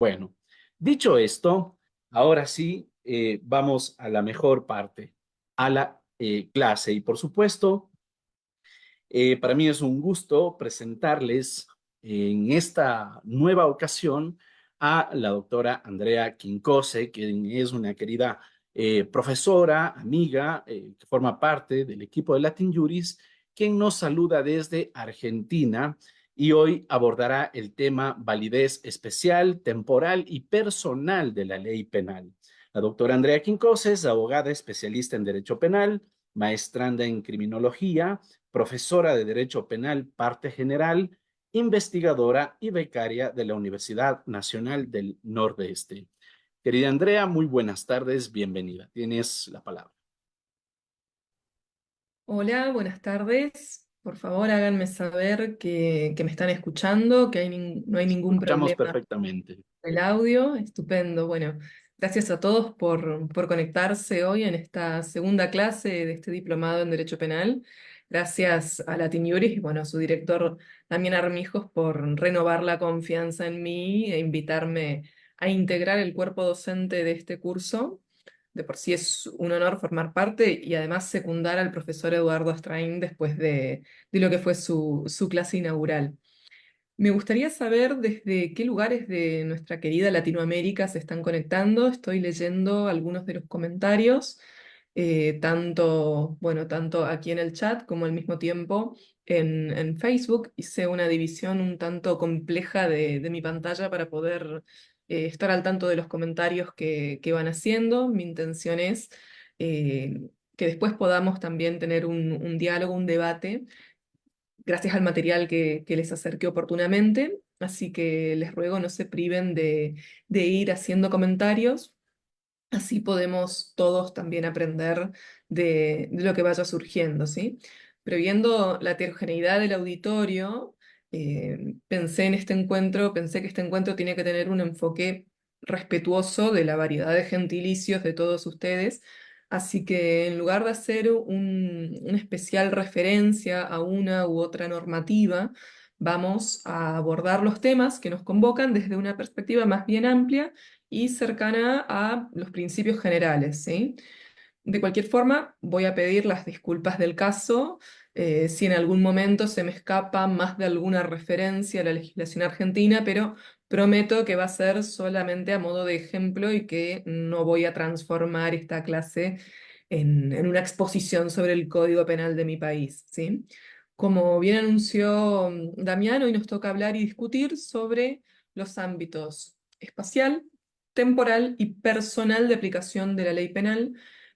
Bueno, dicho esto, ahora sí vamos a la mejor parte, a la clase. Y por supuesto, para mí es un gusto presentarles en esta nueva ocasión a la doctora Andrea Quincose, quien es una querida profesora, amiga, que forma parte del equipo de Latin Juris, quien nos saluda desde Argentina y hoy abordará el tema validez especial, temporal y personal de la ley penal. La doctora Andrea Quincose es abogada especialista en Derecho Penal, maestranda en Criminología, profesora de Derecho Penal, parte general, investigadora y becaria de la Universidad Nacional del Nordeste. Querida Andrea, muy buenas tardes, bienvenida. Tienes la palabra. Hola, buenas tardes. Por favor, háganme saber que me están escuchando, que no hay ningún Escuchamos problema perfectamente. con el audio. Estupendo. Bueno, gracias a todos por conectarse hoy en esta segunda clase de este diplomado en Derecho Penal. Gracias a Latin Juris y bueno, a su director Damián Armijos por renovar la confianza en mí e invitarme a integrar el cuerpo docente de este curso. De por sí es un honor formar parte y además secundar al profesor Eduardo Astrain después de lo que fue su clase inaugural. Me gustaría saber desde qué lugares de nuestra querida Latinoamérica se están conectando. Estoy leyendo algunos de los comentarios, tanto aquí en el chat como al mismo tiempo en Facebook. Hice una división un tanto compleja de mi pantalla para poder estar al tanto de los comentarios que van haciendo. Mi intención es que después podamos también tener un diálogo, un debate gracias al material que les acerqué oportunamente, así que les ruego no se priven de ir haciendo comentarios, así podemos todos también aprender de lo que vaya surgiendo, ¿sí? Pero viendo la heterogeneidad del auditorio, pensé que este encuentro tiene que tener un enfoque respetuoso de la variedad de gentilicios de todos ustedes. Así que en lugar de hacer una especial referencia a una u otra normativa, vamos a abordar los temas que nos convocan desde una perspectiva más bien amplia y cercana a los principios generales, ¿sí? De cualquier forma, voy a pedir las disculpas del caso si en algún momento se me escapa más de alguna referencia a la legislación argentina, pero prometo que va a ser solamente a modo de ejemplo y que no voy a transformar esta clase en una exposición sobre el Código Penal de mi país, ¿sí? Como bien anunció Damián, hoy nos toca hablar y discutir sobre los ámbitos espacial, temporal y personal de aplicación de la ley penal,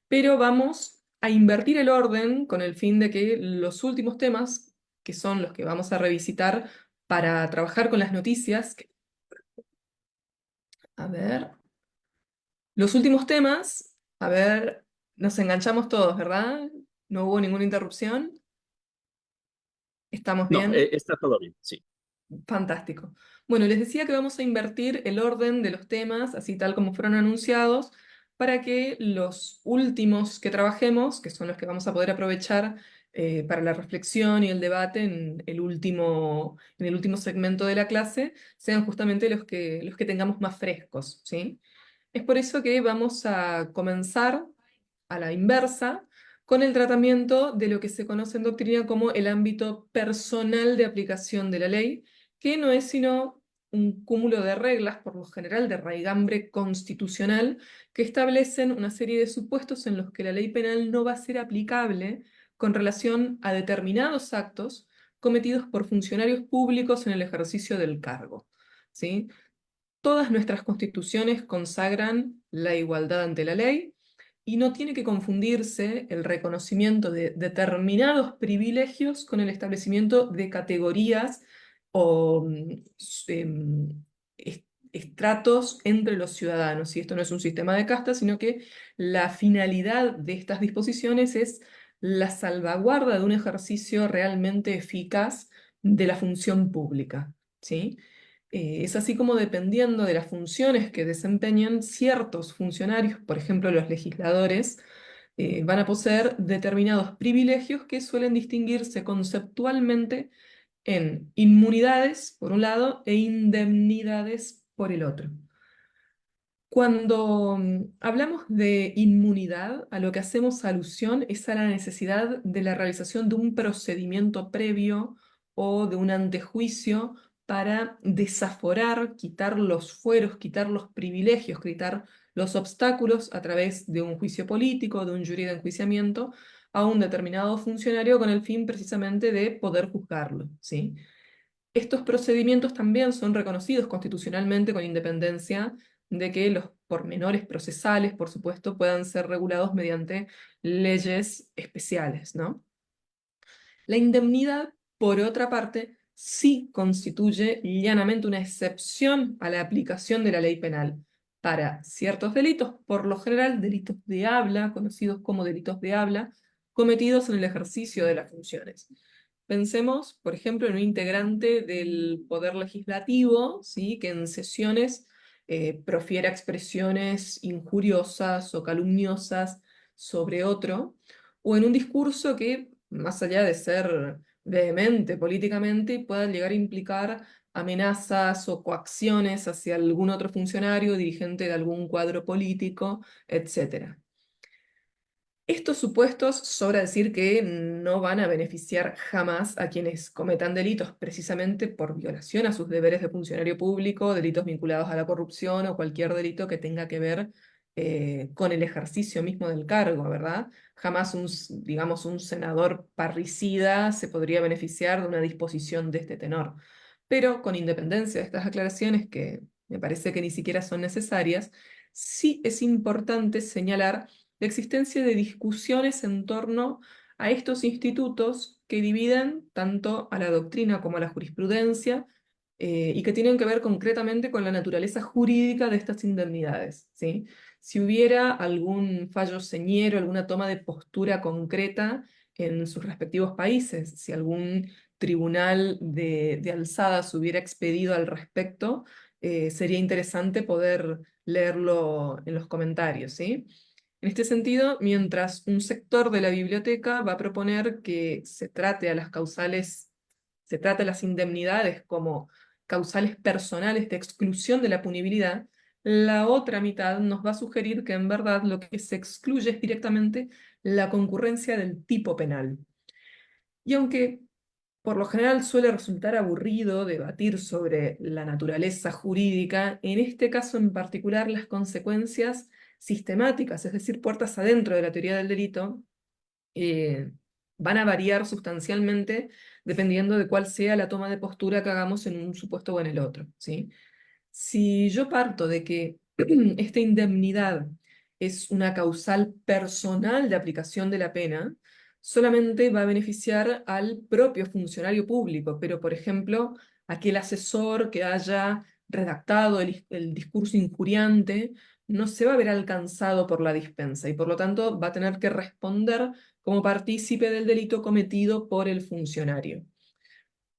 pero vamos a invertir el orden con el fin de que los últimos temas, que son los que vamos a revisitar para trabajar con las noticias, a ver, los últimos temas, a ver, nos enganchamos todos, ¿verdad? No hubo ninguna interrupción. ¿Estamos No, bien? está todo bien, sí. Fantástico. Bueno, les decía que vamos a invertir el orden de los temas, así tal como fueron anunciados, para que los últimos que trabajemos, que son los que vamos a poder aprovechar para la reflexión y el debate en el último segmento de la clase, sean justamente los que tengamos más frescos, ¿sí? Es por eso que vamos a comenzar a la inversa con el tratamiento de lo que se conoce en doctrina como el ámbito personal de aplicación de la ley, que no es sino un cúmulo de reglas, por lo general de raigambre constitucional, que establecen una serie de supuestos en los que la ley penal no va a ser aplicable con relación a determinados actos cometidos por funcionarios públicos en el ejercicio del cargo, ¿sí? Todas nuestras constituciones consagran la igualdad ante la ley y no tiene que confundirse el reconocimiento de determinados privilegios con el establecimiento de categorías o estratos entre los ciudadanos. Y esto no es un sistema de castas, sino que la finalidad de estas disposiciones es la salvaguarda de un ejercicio realmente eficaz de la función pública, ¿sí? Es así como dependiendo de las funciones que desempeñan ciertos funcionarios, por ejemplo los legisladores, van a poseer determinados privilegios que suelen distinguirse conceptualmente en inmunidades por un lado e indemnidades por el otro. Cuando hablamos de inmunidad, a lo que hacemos alusión es a la necesidad de la realización de un procedimiento previo o de un antejuicio para desaforar, quitar los fueros, quitar los privilegios, quitar los obstáculos a través de un juicio político, de un jury de enjuiciamiento a un determinado funcionario con el fin precisamente de poder juzgarlo, ¿sí? Estos procedimientos también son reconocidos constitucionalmente con independencia de que los pormenores procesales, por supuesto, puedan ser regulados mediante leyes especiales, ¿no? La indemnidad, por otra parte, sí constituye llanamente una excepción a la aplicación de la ley penal para ciertos delitos, por lo general delitos de habla, conocidos como delitos de habla, cometidos en el ejercicio de las funciones. Pensemos, por ejemplo, en un integrante del Poder Legislativo, ¿sí?, que en sesiones profiera expresiones injuriosas o calumniosas sobre otro, o en un discurso que, más allá de ser vehemente políticamente, pueda llegar a implicar amenazas o coacciones hacia algún otro funcionario, dirigente de algún cuadro político, etc. Estos supuestos, sobra decir que no van a beneficiar jamás a quienes cometan delitos precisamente por violación a sus deberes de funcionario público, delitos vinculados a la corrupción o cualquier delito que tenga que ver con el ejercicio mismo del cargo, ¿verdad? Jamás digamos, un senador parricida se podría beneficiar de una disposición de este tenor. Pero con independencia de estas aclaraciones, que me parece que ni siquiera son necesarias, sí es importante señalar la existencia de discusiones en torno a estos institutos que dividen tanto a la doctrina como a la jurisprudencia y que tienen que ver concretamente con la naturaleza jurídica de estas indemnidades, ¿sí? Si hubiera algún fallo señero, alguna toma de postura concreta en sus respectivos países, si algún tribunal de alzada se hubiera expedido al respecto, sería interesante poder leerlo en los comentarios, ¿sí? En este sentido, mientras un sector de la biblioteca va a proponer que se trate a las indemnidades como causales personales de exclusión de la punibilidad, la otra mitad nos va a sugerir que en verdad lo que se excluye es directamente la concurrencia del tipo penal. Y aunque por lo general suele resultar aburrido debatir sobre la naturaleza jurídica, en este caso en particular las consecuencias sistemáticas, es decir, puertas adentro de la teoría del delito, eh, van a variar sustancialmente dependiendo de cuál sea la toma de postura que hagamos en un supuesto o en el otro, ¿sí? Si yo parto de que esta indemnidad es una causal personal de aplicación de la pena, solamente va a beneficiar al propio funcionario público, pero por ejemplo, aquel asesor que haya redactado el discurso injuriante no se va a ver alcanzado por la dispensa y por lo tanto va a tener que responder como partícipe del delito cometido por el funcionario.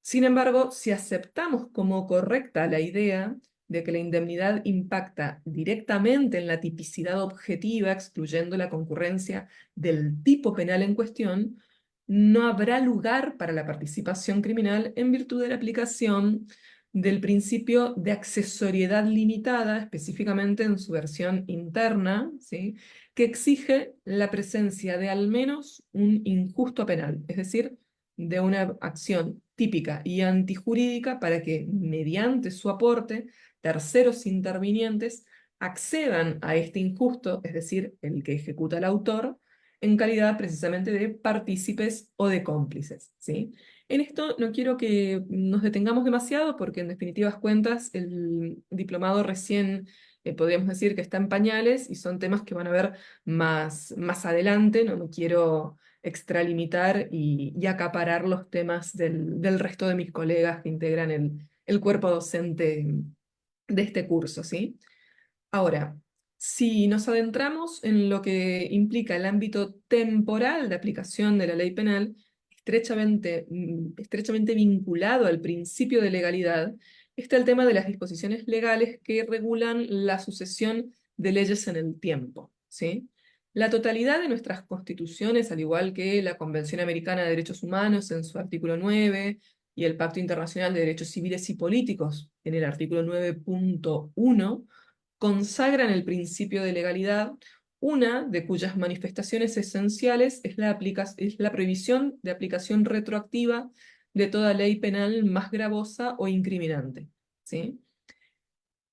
Sin embargo, si aceptamos como correcta la idea de que la indemnidad impacta directamente en la tipicidad objetiva, excluyendo la concurrencia del tipo penal en cuestión, no habrá lugar para la participación criminal en virtud de la aplicación del principio de accesoriedad limitada, específicamente en su versión interna, ¿sí?, que exige la presencia de al menos un injusto penal, es decir, de una acción típica y antijurídica para que, mediante su aporte, terceros intervinientes accedan a este injusto, es decir, el que ejecuta el autor, en calidad precisamente de partícipes o de cómplices, ¿sí? En esto no quiero que nos detengamos demasiado porque en definitivas cuentas el diplomado recién podríamos decir que está en pañales y son temas que van a ver más adelante, no quiero extralimitar y acaparar los temas del resto de mis colegas que integran el cuerpo docente de este curso, ¿sí? Ahora, si nos adentramos en lo que implica el ámbito temporal de aplicación de la ley penal, estrechamente vinculado al principio de legalidad, está el tema de las disposiciones legales que regulan la sucesión de leyes en el tiempo, ¿sí? La totalidad de nuestras constituciones, al igual que la Convención Americana de Derechos Humanos en su artículo 9 y el Pacto Internacional de Derechos Civiles y Políticos en el artículo 9.1, consagran el principio de legalidad, una de cuyas manifestaciones esenciales es es la prohibición de aplicación retroactiva de toda ley penal más gravosa o incriminante, ¿sí?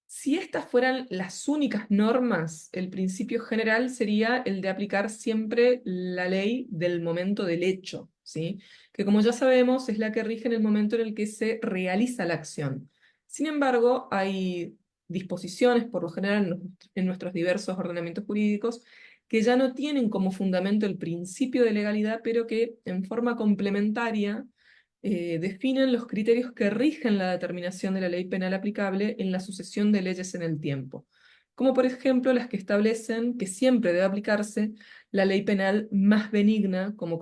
Si estas fueran las únicas normas, el principio general sería el de aplicar siempre la ley del momento del hecho, ¿sí? Que como ya sabemos es la que rige en el momento en el que se realiza la acción. Sin embargo, hay disposiciones, por lo general en nuestros diversos ordenamientos jurídicos, que ya no tienen como fundamento el principio de legalidad, pero que en forma complementaria definen los criterios que rigen la determinación de la ley penal aplicable en la sucesión de leyes en el tiempo, como por ejemplo las que establecen que siempre debe aplicarse la ley penal más benigna, como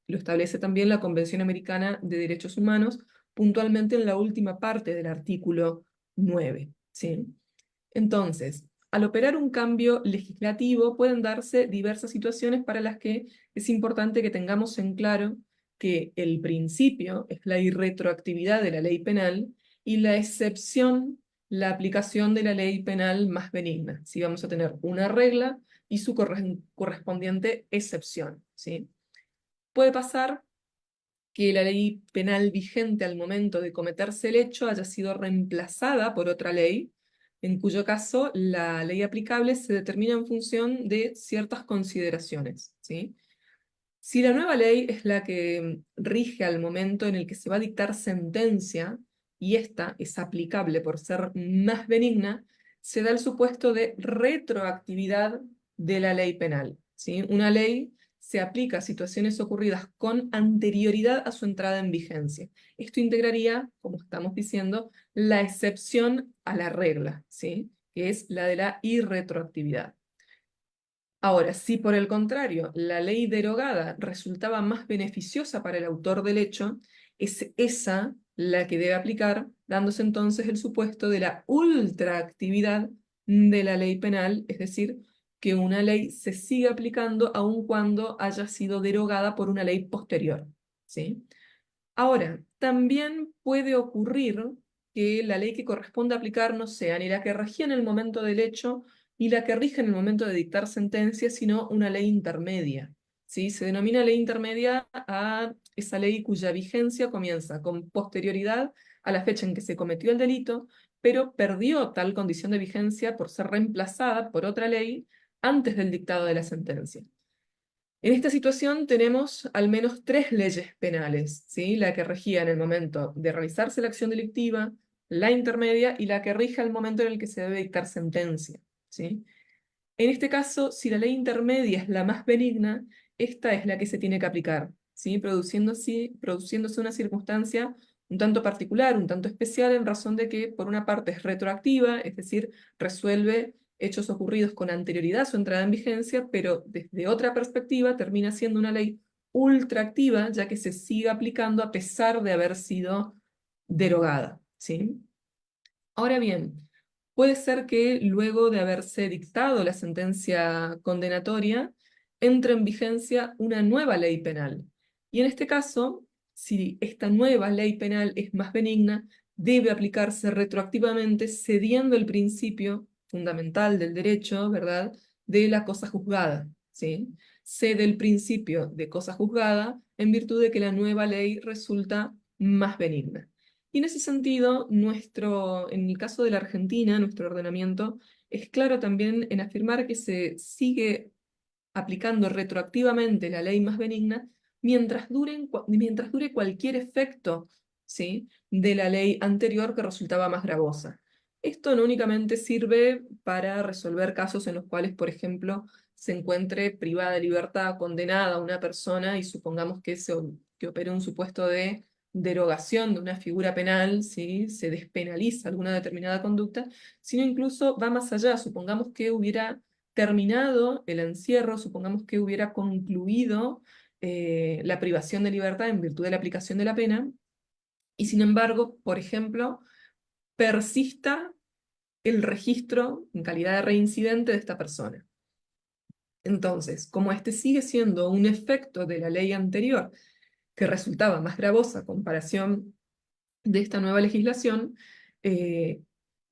lo establece también la Convención Americana de Derechos Humanos, puntualmente en la última parte del artículo 9, ¿sí? Entonces, al operar un cambio legislativo pueden darse diversas situaciones para las que es importante que tengamos en claro que el principio es la irretroactividad de la ley penal y la excepción, la aplicación de la ley penal más benigna. Si vamos a tener una regla y su correspondiente excepción, ¿sí? Puede pasar que la ley penal vigente al momento de cometerse el hecho haya sido reemplazada por otra ley, en cuyo caso la ley aplicable se determina en función de ciertas consideraciones, ¿sí? Si la nueva ley es la que rige al momento en el que se va a dictar sentencia, y esta es aplicable por ser más benigna, se da el supuesto de retroactividad de la ley penal, ¿sí? Una ley se aplica a situaciones ocurridas con anterioridad a su entrada en vigencia. Esto integraría, como estamos diciendo, la excepción a la regla, ¿sí? Que es la de la irretroactividad. Ahora, si por el contrario la ley derogada resultaba más beneficiosa para el autor del hecho, es esa la que debe aplicar, dándose entonces el supuesto de la ultraactividad de la ley penal, es decir, que una ley se siga aplicando aun cuando haya sido derogada por una ley posterior, ¿sí? Ahora, también puede ocurrir que la ley que corresponde aplicar no sea ni la que regía en el momento del hecho, ni la que rige en el momento de dictar sentencia, sino una ley intermedia, ¿sí? Se denomina ley intermedia a esa ley cuya vigencia comienza con posterioridad a la fecha en que se cometió el delito, pero perdió tal condición de vigencia por ser reemplazada por otra ley antes del dictado de la sentencia. En esta situación tenemos al menos tres leyes penales, ¿sí? La que regía en el momento de realizarse la acción delictiva, la intermedia y la que rige al momento en el que se debe dictar sentencia, ¿sí? En este caso, si la ley intermedia es la más benigna, esta es la que se tiene que aplicar, ¿sí? Produciéndose una circunstancia un tanto particular, un tanto especial, en razón de que, por una parte, es retroactiva, es decir, resuelve hechos ocurridos con anterioridad a su entrada en vigencia, pero desde otra perspectiva termina siendo una ley ultraactiva, ya que se sigue aplicando a pesar de haber sido derogada, ¿sí? Ahora bien, puede ser que luego de haberse dictado la sentencia condenatoria, entre en vigencia una nueva ley penal. Y en este caso, si esta nueva ley penal es más benigna, debe aplicarse retroactivamente, cediendo el principio fundamental del derecho, ¿verdad?, de la cosa juzgada, ¿sí? Cede el principio de cosa juzgada en virtud de que la nueva ley resulta más benigna. Y en ese sentido, en el caso de la Argentina, nuestro ordenamiento es claro también en afirmar que se sigue aplicando retroactivamente la ley más benigna mientras dure cualquier efecto, ¿sí?, de la ley anterior que resultaba más gravosa. Esto no únicamente sirve para resolver casos en los cuales, por ejemplo, se encuentre privada de libertad, condenada una persona y supongamos que opere un supuesto de derogación de una figura penal, ¿sí? Se despenaliza alguna determinada conducta, sino incluso va más allá. Supongamos que hubiera terminado el encierro, supongamos que hubiera concluido la privación de libertad en virtud de la aplicación de la pena, y sin embargo, por ejemplo, persista el registro en calidad de reincidente de esta persona. Entonces, como este sigue siendo un efecto de la ley anterior que resultaba más gravosa a comparación de esta nueva legislación, eh,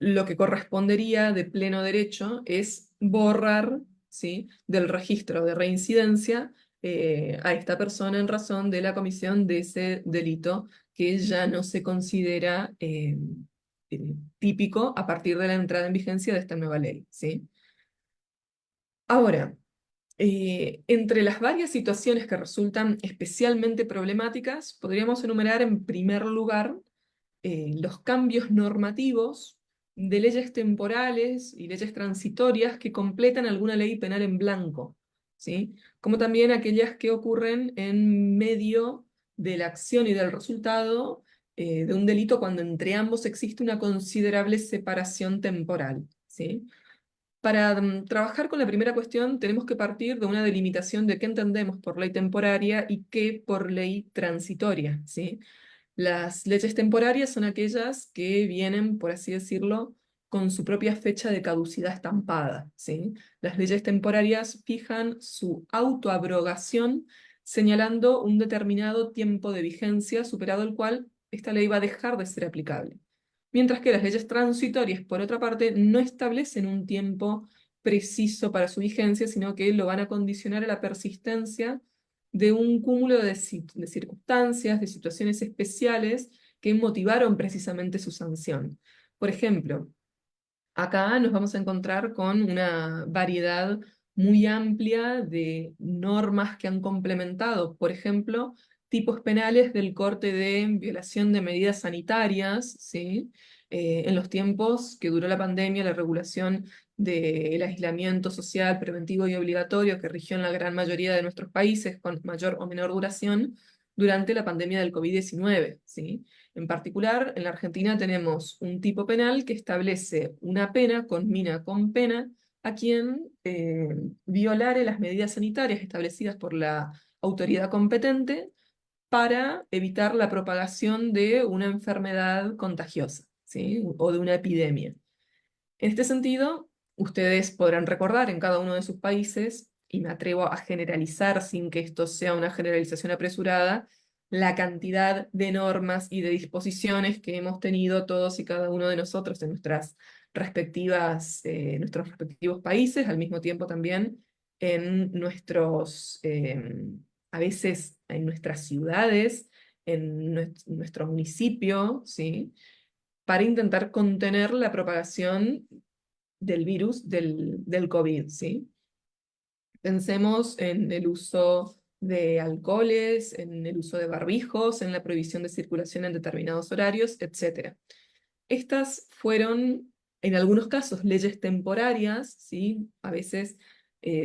lo que correspondería de pleno derecho es borrar, ¿sí?, del registro de reincidencia a esta persona en razón de la comisión de ese delito que ya no se considera típico a partir de la entrada en vigencia de esta nueva ley, ¿sí? Ahora, entre las varias situaciones que resultan especialmente problemáticas, podríamos enumerar en primer lugar los cambios normativos de leyes temporales y leyes transitorias que completan alguna ley penal en blanco, ¿sí? Como también aquellas que ocurren en medio de la acción y del resultado de un delito cuando entre ambos existe una considerable separación temporal, ¿sí? Para trabajar con la primera cuestión tenemos que partir de una delimitación de qué entendemos por ley temporaria y qué por ley transitoria, ¿sí? Las leyes temporarias son aquellas que vienen, por así decirlo, con su propia fecha de caducidad estampada, ¿sí? Las leyes temporarias fijan su autoabrogación señalando un determinado tiempo de vigencia superado el cual esta ley va a dejar de ser aplicable. Mientras que las leyes transitorias, por otra parte, no establecen un tiempo preciso para su vigencia, sino que lo van a condicionar a la persistencia de un cúmulo de circunstancias, de situaciones especiales que motivaron precisamente su sanción. Por ejemplo, acá nos vamos a encontrar con una variedad muy amplia de normas que han complementado, por ejemplo, tipos penales del corte de violación de medidas sanitarias, ¿sí? En los tiempos que duró la pandemia, la regulación del aislamiento social preventivo y obligatorio que rigió en la gran mayoría de nuestros países con mayor o menor duración durante la pandemia del COVID-19, ¿sí? En particular, en la Argentina tenemos un tipo penal que establece una pena, conmina con pena, a quien violare las medidas sanitarias establecidas por la autoridad competente para evitar la propagación de una enfermedad contagiosa, ¿sí? O de una epidemia. En este sentido, ustedes podrán recordar en cada uno de sus países, y me atrevo a generalizar sin que esto sea una generalización apresurada, la cantidad de normas y de disposiciones que hemos tenido todos y cada uno de nosotros en nuestros respectivos países, al mismo tiempo también en a veces en nuestras ciudades, en nuestro municipio, ¿sí?, para intentar contener la propagación del virus del COVID, ¿sí? Pensemos en el uso de alcoholes, en el uso de barbijos, en la prohibición de circulación en determinados horarios, etc. Estas fueron, en algunos casos, leyes temporarias, ¿sí? A veces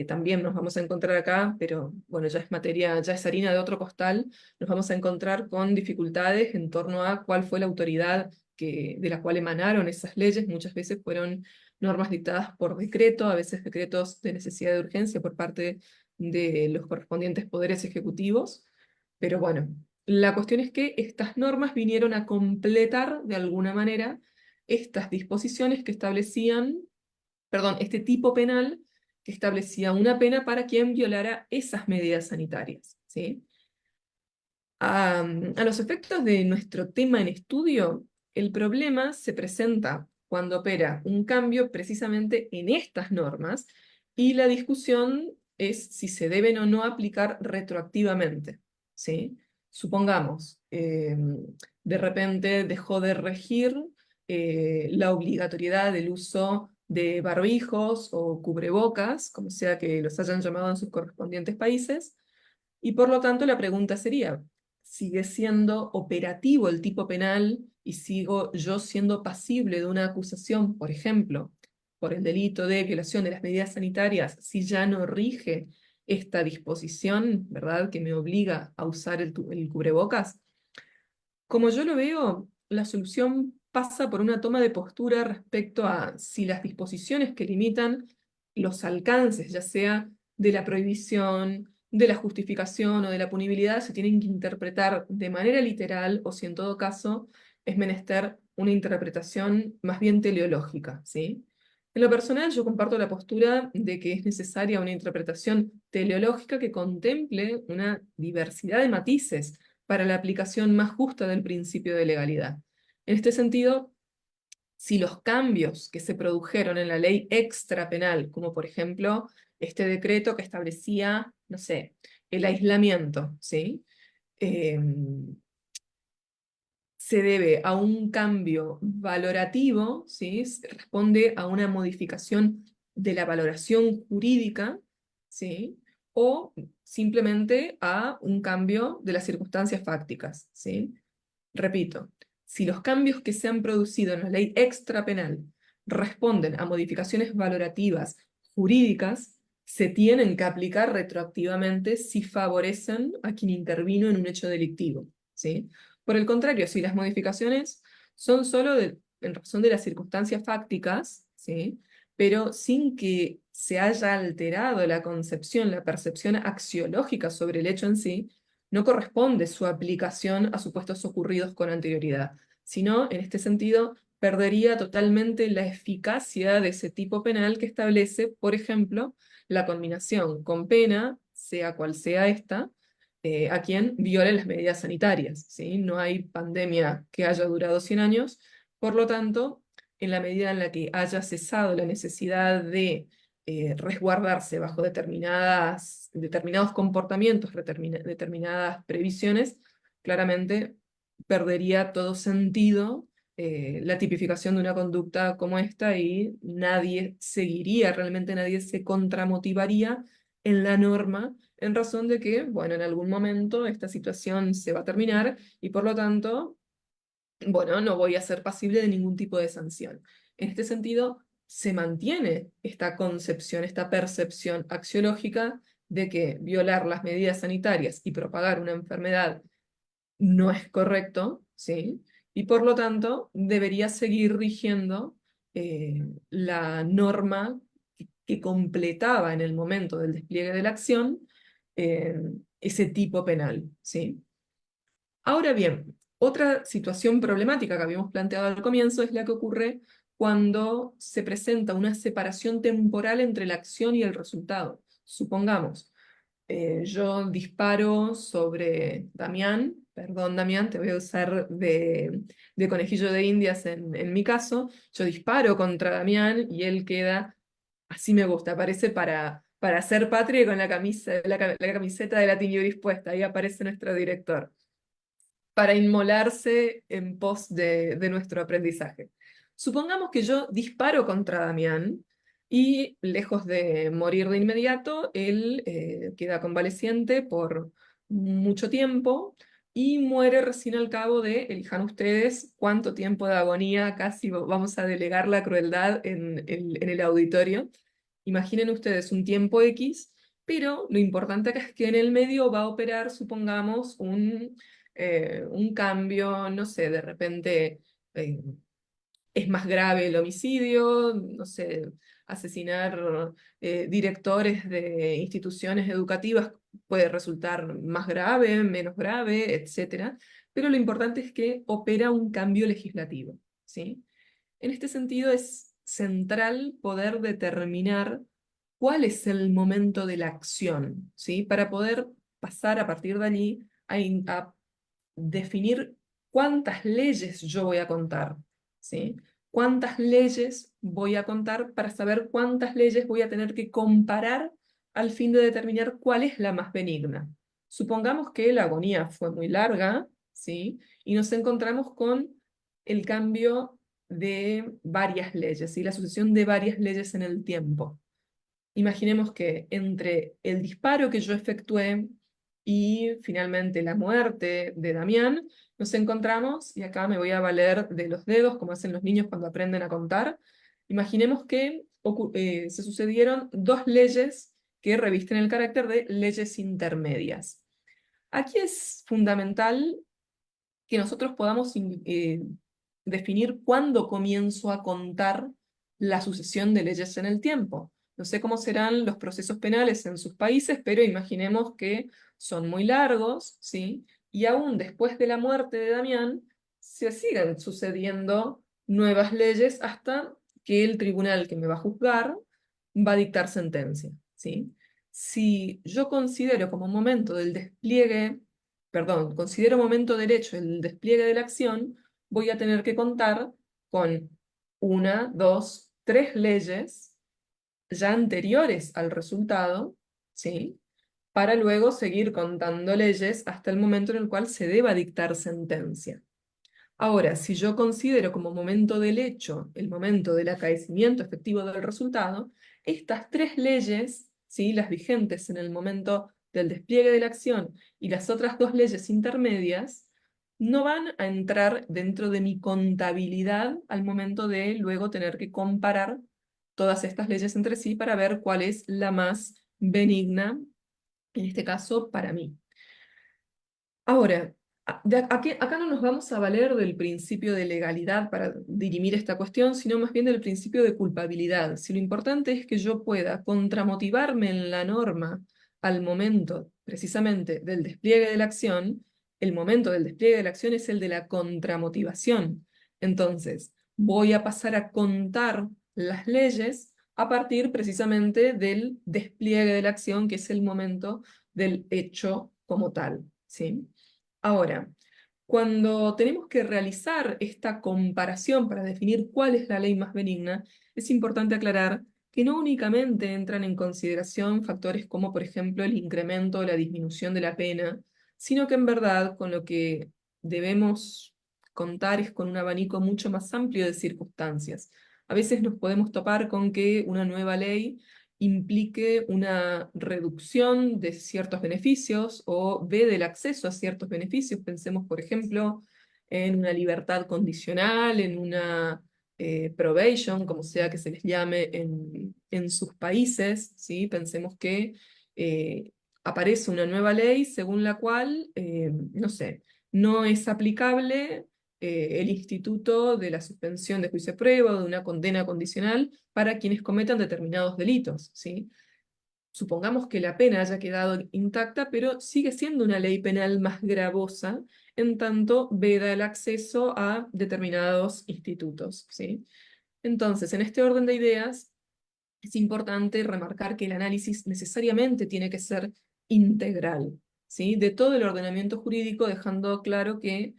también nos vamos a encontrar acá, pero bueno, ya es materia, ya es harina de otro costal, nos vamos a encontrar con dificultades en torno a cuál fue la autoridad de la cual emanaron esas leyes. Muchas veces fueron normas dictadas por decreto, a veces decretos de necesidad de urgencia por parte de los correspondientes poderes ejecutivos, pero bueno, la cuestión es que estas normas vinieron a completar de alguna manera estas disposiciones que establecían, perdón, este tipo penal que establecía una pena para quien violara esas medidas sanitarias, ¿sí? A los efectos de nuestro tema en estudio, el problema se presenta cuando opera un cambio precisamente en estas normas y la discusión es si se deben o no aplicar retroactivamente, ¿sí? Supongamos, de repente dejó de regir la obligatoriedad del uso de barbijos o cubrebocas, como sea que los hayan llamado en sus correspondientes países, y por lo tanto la pregunta sería, ¿sigue siendo operativo el tipo penal y sigo yo siendo pasible de una acusación, por ejemplo, por el delito de violación de las medidas sanitarias, si ya no rige esta disposición, ¿verdad?, que me obliga a usar el cubrebocas? Como yo lo veo, la solución pasa por una toma de postura respecto a si las disposiciones que limitan los alcances, ya sea de la prohibición, de la justificación o de la punibilidad, se tienen que interpretar de manera literal o si en todo caso es menester una interpretación más bien teleológica, ¿sí? En lo personal, yo comparto la postura de que es necesaria una interpretación teleológica que contemple una diversidad de matices para la aplicación más justa del principio de legalidad. En este sentido, si los cambios que se produjeron en la ley extrapenal, como por ejemplo este decreto que establecía, no sé, el aislamiento, ¿sí? Se debe a un cambio valorativo, ¿sí? Responde a una modificación de la valoración jurídica, ¿sí? O simplemente a un cambio de las circunstancias fácticas, ¿sí? Repito, si los cambios que se han producido en la ley extrapenal responden a modificaciones valorativas jurídicas, se tienen que aplicar retroactivamente si favorecen a quien intervino en un hecho delictivo, ¿sí? Por el contrario, si las modificaciones son solo en razón de las circunstancias fácticas, ¿sí? Pero sin que se haya alterado la concepción, la percepción axiológica sobre el hecho en sí, no corresponde su aplicación a supuestos ocurridos con anterioridad, sino, en este sentido, perdería totalmente la eficacia de ese tipo penal que establece, por ejemplo, la conminación con pena, sea cual sea esta, a quien viole las medidas sanitarias, ¿sí? No hay pandemia que haya durado 100 años, por lo tanto, en la medida en la que haya cesado la necesidad de resguardarse bajo determinados comportamientos, determinadas previsiones, claramente perdería todo sentido la tipificación de una conducta como esta y nadie seguiría, realmente nadie se contramotivaría en la norma en razón de que, bueno, en algún momento esta situación se va a terminar y por lo tanto, bueno, no voy a ser pasible de ningún tipo de sanción. En este sentido, se mantiene esta concepción, esta percepción axiológica de que violar las medidas sanitarias y propagar una enfermedad no es correcto, ¿sí? Y por lo tanto debería seguir rigiendo la norma que completaba en el momento del despliegue de la acción eh, ese tipo penal, ¿sí? Ahora bien, otra situación problemática que habíamos planteado al comienzo es la que ocurre cuando se presenta una separación temporal entre la acción y el resultado. Supongamos, yo disparo sobre Damián, perdón Damián, te voy a usar de conejillo de Indias en mi caso, yo disparo contra Damián y él queda, así me gusta, aparece para hacer patria con la camisa, la camiseta de Latin Iuris puesta, ahí aparece nuestro director para inmolarse en pos de nuestro aprendizaje. Supongamos que yo disparo contra Damián y lejos de morir de inmediato, él queda convaleciente por mucho tiempo y muere recién al cabo de, elijan ustedes cuánto tiempo de agonía, casi vamos a delegar la crueldad en el auditorio. Imaginen ustedes un tiempo X, pero lo importante acá es que en el medio va a operar, supongamos, un cambio, no sé, de repente eh, es más grave el homicidio, no sé, asesinar directores de instituciones educativas puede resultar más grave, menos grave, etcétera, pero lo importante es que opera un cambio legislativo, ¿sí? En este sentido es central poder determinar cuál es el momento de la acción, ¿sí? Para poder pasar a partir de allí a definir cuántas leyes yo voy a contar, ¿sí? Cuántas leyes voy a contar para saber cuántas leyes voy a tener que comparar al fin de determinar cuál es la más benigna. Supongamos que la agonía fue muy larga, ¿sí? Y nos encontramos con el cambio de varias leyes, ¿sí? La sucesión de varias leyes en el tiempo. Imaginemos que entre el disparo que yo efectué y finalmente la muerte de Damián, nos encontramos, y acá me voy a valer de los dedos, como hacen los niños cuando aprenden a contar. Imaginemos que se sucedieron dos leyes que revisten el carácter de leyes intermedias. Aquí es fundamental que nosotros podamos definir cuándo comienzo a contar la sucesión de leyes en el tiempo. No sé cómo serán los procesos penales en sus países, pero imaginemos que son muy largos, ¿sí? Y aún después de la muerte de Damián, se siguen sucediendo nuevas leyes hasta que el tribunal que me va a juzgar va a dictar sentencia, ¿sí? Si yo considero como momento del despliegue, perdón, considero momento derecho el despliegue de la acción, voy a tener que contar con una, dos, tres leyes ya anteriores al resultado, ¿sí? Para luego seguir contando leyes hasta el momento en el cual se deba dictar sentencia. Ahora, si yo considero como momento del hecho el momento del acaecimiento efectivo del resultado, estas tres leyes, ¿sí? Las vigentes en el momento del despliegue de la acción y las otras dos leyes intermedias, no van a entrar dentro de mi contabilidad al momento de luego tener que comparar todas estas leyes entre sí para ver cuál es la más benigna, en este caso, para mí. Ahora, acá no nos vamos a valer del principio de legalidad para dirimir esta cuestión, sino más bien del principio de culpabilidad. Si lo importante es que yo pueda contramotivarme en la norma al momento precisamente del despliegue de la acción, el momento del despliegue de la acción es el de la contramotivación. Entonces, voy a pasar a contar las leyes a partir precisamente del despliegue de la acción, que es el momento del hecho como tal, ¿sí? Ahora, cuando tenemos que realizar esta comparación para definir cuál es la ley más benigna, es importante aclarar que no únicamente entran en consideración factores como, por ejemplo, el incremento o la disminución de la pena, sino que en verdad con lo que debemos contar es con un abanico mucho más amplio de circunstancias. A veces nos podemos topar con que una nueva ley implique una reducción de ciertos beneficios o vede el acceso a ciertos beneficios. Pensemos, por ejemplo, en una libertad condicional, en una probation, como sea que se les llame en sus países, ¿sí? Pensemos que aparece una nueva ley según la cual, no sé, no es aplicable el instituto de la suspensión de juicio de prueba o de una condena condicional para quienes cometan determinados delitos, ¿sí? Supongamos que la pena haya quedado intacta, pero sigue siendo una ley penal más gravosa, en tanto veda el acceso a determinados institutos, ¿sí? Entonces, en este orden de ideas, es importante remarcar que el análisis necesariamente tiene que ser integral, ¿sí? De todo el ordenamiento jurídico, dejando claro que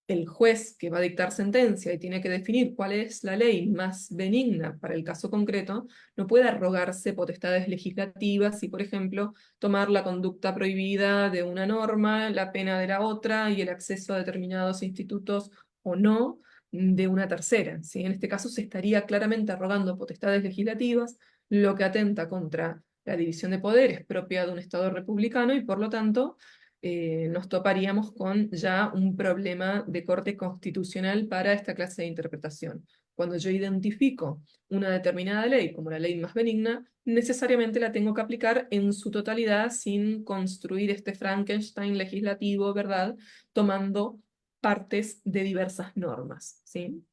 el juez que va a dictar sentencia y tiene que definir cuál es la ley más benigna para el caso concreto, no puede arrogarse potestades legislativas y, por ejemplo, tomar la conducta prohibida de una norma, la pena de la otra y el acceso a determinados institutos o no de una tercera, ¿sí? En este caso se estaría claramente arrogando potestades legislativas, lo que atenta contra la división de poderes propia de un Estado republicano y, por lo tanto, nos toparíamos con ya un problema de corte constitucional para esta clase de interpretación. Cuando yo identifico una determinada ley como la ley más benigna, necesariamente la tengo que aplicar en su totalidad sin construir este Frankenstein legislativo, ¿verdad? Tomando partes de diversas normas, ¿sí?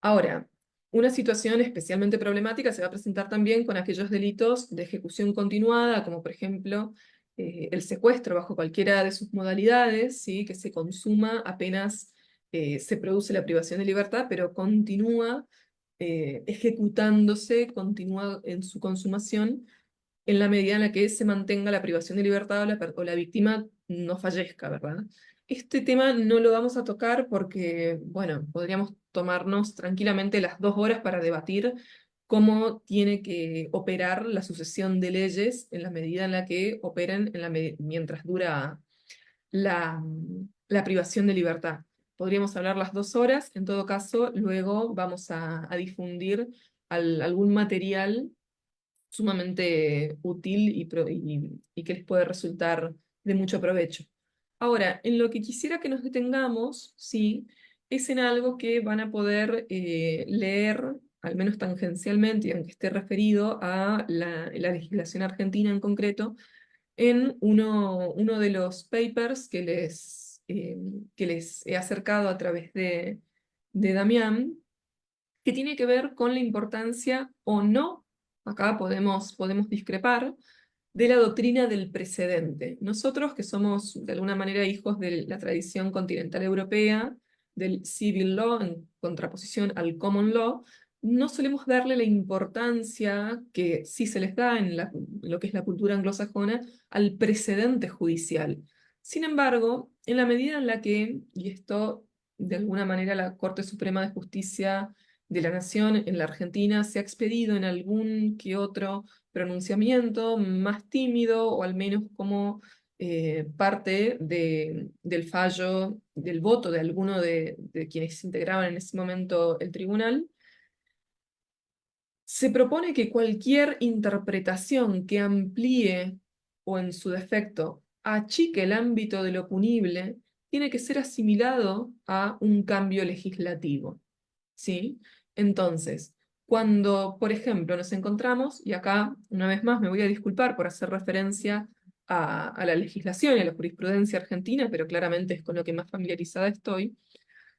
Ahora, una situación especialmente problemática se va a presentar también con aquellos delitos de ejecución continuada, como por ejemplo el secuestro bajo cualquiera de sus modalidades, ¿sí? Que se consuma apenas se produce la privación de libertad, pero continúa ejecutándose, continúa en su consumación en la medida en la que se mantenga la privación de libertad o la víctima no fallezca, ¿verdad? Este tema no lo vamos a tocar porque, bueno, podríamos tomarnos tranquilamente las 2 horas para debatir cómo tiene que operar la sucesión de leyes en la medida en la que operen mientras dura la privación de libertad. Podríamos hablar las 2 horas, en todo caso, luego vamos a difundir algún material sumamente útil y que les puede resultar de mucho provecho. Ahora, en lo que quisiera que nos detengamos, sí, es en algo que van a poder leer, al menos tangencialmente, y aunque esté referido a la legislación argentina en concreto, en uno de los papers que les he acercado a través de Damián, que tiene que ver con la importancia o no, acá podemos discrepar, de la doctrina del precedente. Nosotros, que somos de alguna manera hijos de la tradición continental europea, del civil law en contraposición al common law, no solemos darle la importancia que sí se les da en lo que es la cultura anglosajona al precedente judicial. Sin embargo, en la medida en la que, y esto de alguna manera la Corte Suprema de Justicia de la Nación en la Argentina se ha expedido en algún que otro pronunciamiento más tímido, o al menos como parte del fallo, del voto de alguno de quienes integraban en ese momento el tribunal. Se propone que cualquier interpretación que amplíe o en su defecto achique el ámbito de lo punible tiene que ser asimilado a un cambio legislativo, ¿sí? Entonces, cuando, por ejemplo, nos encontramos, y acá una vez más me voy a disculpar por hacer referencia a la legislación y a la jurisprudencia argentina, pero claramente es con lo que más familiarizada estoy,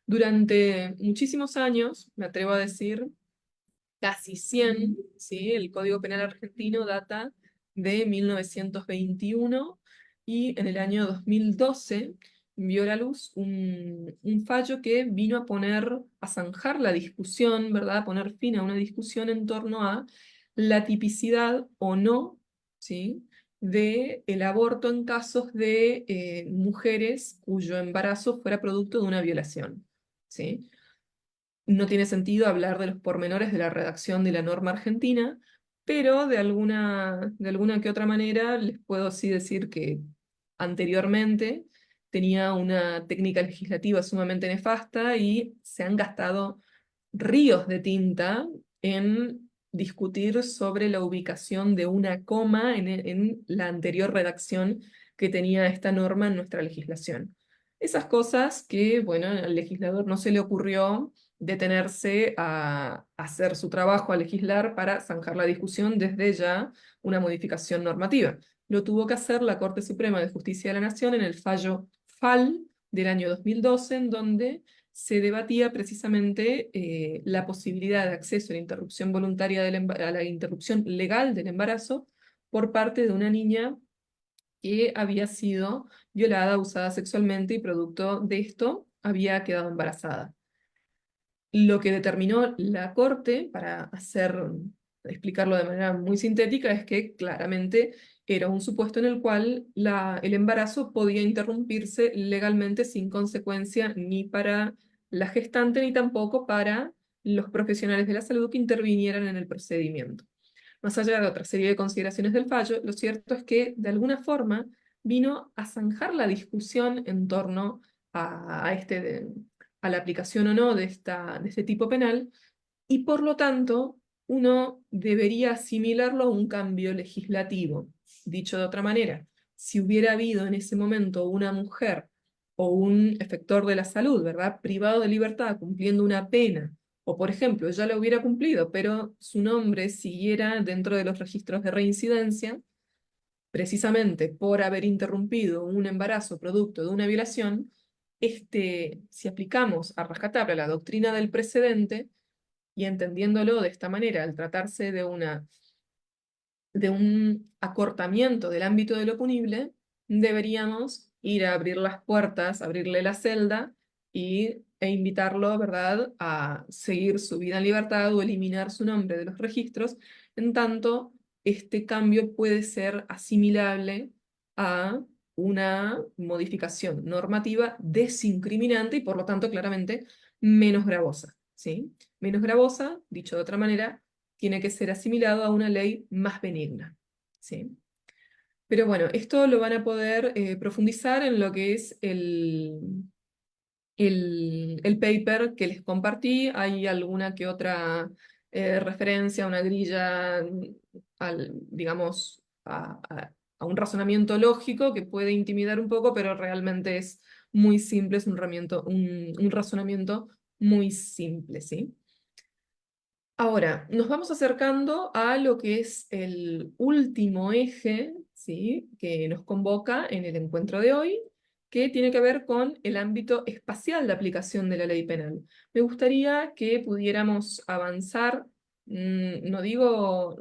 durante muchísimos años, me atrevo a decir, casi 100, ¿sí? El Código Penal argentino data de 1921 y en el año 2012 vio la luz un fallo que vino a poner, a zanjar la discusión, ¿verdad? A poner fin a una discusión en torno a la tipicidad o no, ¿sí? De el aborto en casos de mujeres cuyo embarazo fuera producto de una violación, ¿sí? No tiene sentido hablar de los pormenores de la redacción de la norma argentina, pero de alguna que otra manera les puedo sí decir que anteriormente tenía una técnica legislativa sumamente nefasta y se han gastado ríos de tinta en discutir sobre la ubicación de una coma en la anterior redacción que tenía esta norma en nuestra legislación. Esas cosas que, bueno, al legislador no se le ocurrió detenerse a hacer su trabajo, a legislar para zanjar la discusión desde ya una modificación normativa. Lo tuvo que hacer la Corte Suprema de Justicia de la Nación en el fallo FAL del año 2012, en donde se debatía precisamente la posibilidad de acceso a la interrupción voluntaria a la interrupción legal del embarazo por parte de una niña que había sido violada, abusada sexualmente y producto de esto había quedado embarazada. Lo que determinó la Corte, para explicarlo de manera muy sintética, es que claramente era un supuesto en el cual el embarazo podía interrumpirse legalmente sin consecuencia ni para la gestante ni tampoco para los profesionales de la salud que intervinieran en el procedimiento. Más allá de otra serie de consideraciones del fallo, lo cierto es que de alguna forma vino a zanjar la discusión en torno a la aplicación o no de este tipo penal, y por lo tanto uno debería asimilarlo a un cambio legislativo. Dicho de otra manera, si hubiera habido en ese momento una mujer o un efector de la salud, ¿verdad?, privado de libertad cumpliendo una pena, o por ejemplo, ya la hubiera cumplido, pero su nombre siguiera dentro de los registros de reincidencia, precisamente por haber interrumpido un embarazo producto de una violación, si aplicamos a rajatabla la doctrina del precedente, y entendiéndolo de esta manera, al tratarse de un acortamiento del ámbito de lo punible, deberíamos ir a abrir las puertas, abrirle la celda e invitarlo, ¿verdad?, a seguir su vida en libertad o eliminar su nombre de los registros, en tanto este cambio puede ser asimilable a una modificación normativa desincriminante y por lo tanto claramente menos gravosa, ¿sí? Menos gravosa, dicho de otra manera, tiene que ser asimilado a una ley más benigna, ¿sí? Pero bueno, esto lo van a poder profundizar en lo que es el paper que les compartí. Hay alguna que otra referencia, una grilla, digamos, a un razonamiento lógico que puede intimidar un poco, pero realmente es muy simple, es un razonamiento muy simple, ¿sí? Ahora, nos vamos acercando a lo que es el último eje, ¿sí?, que nos convoca en el encuentro de hoy, que tiene que ver con el ámbito espacial de aplicación de la ley penal. Me gustaría que pudiéramos avanzar, no digo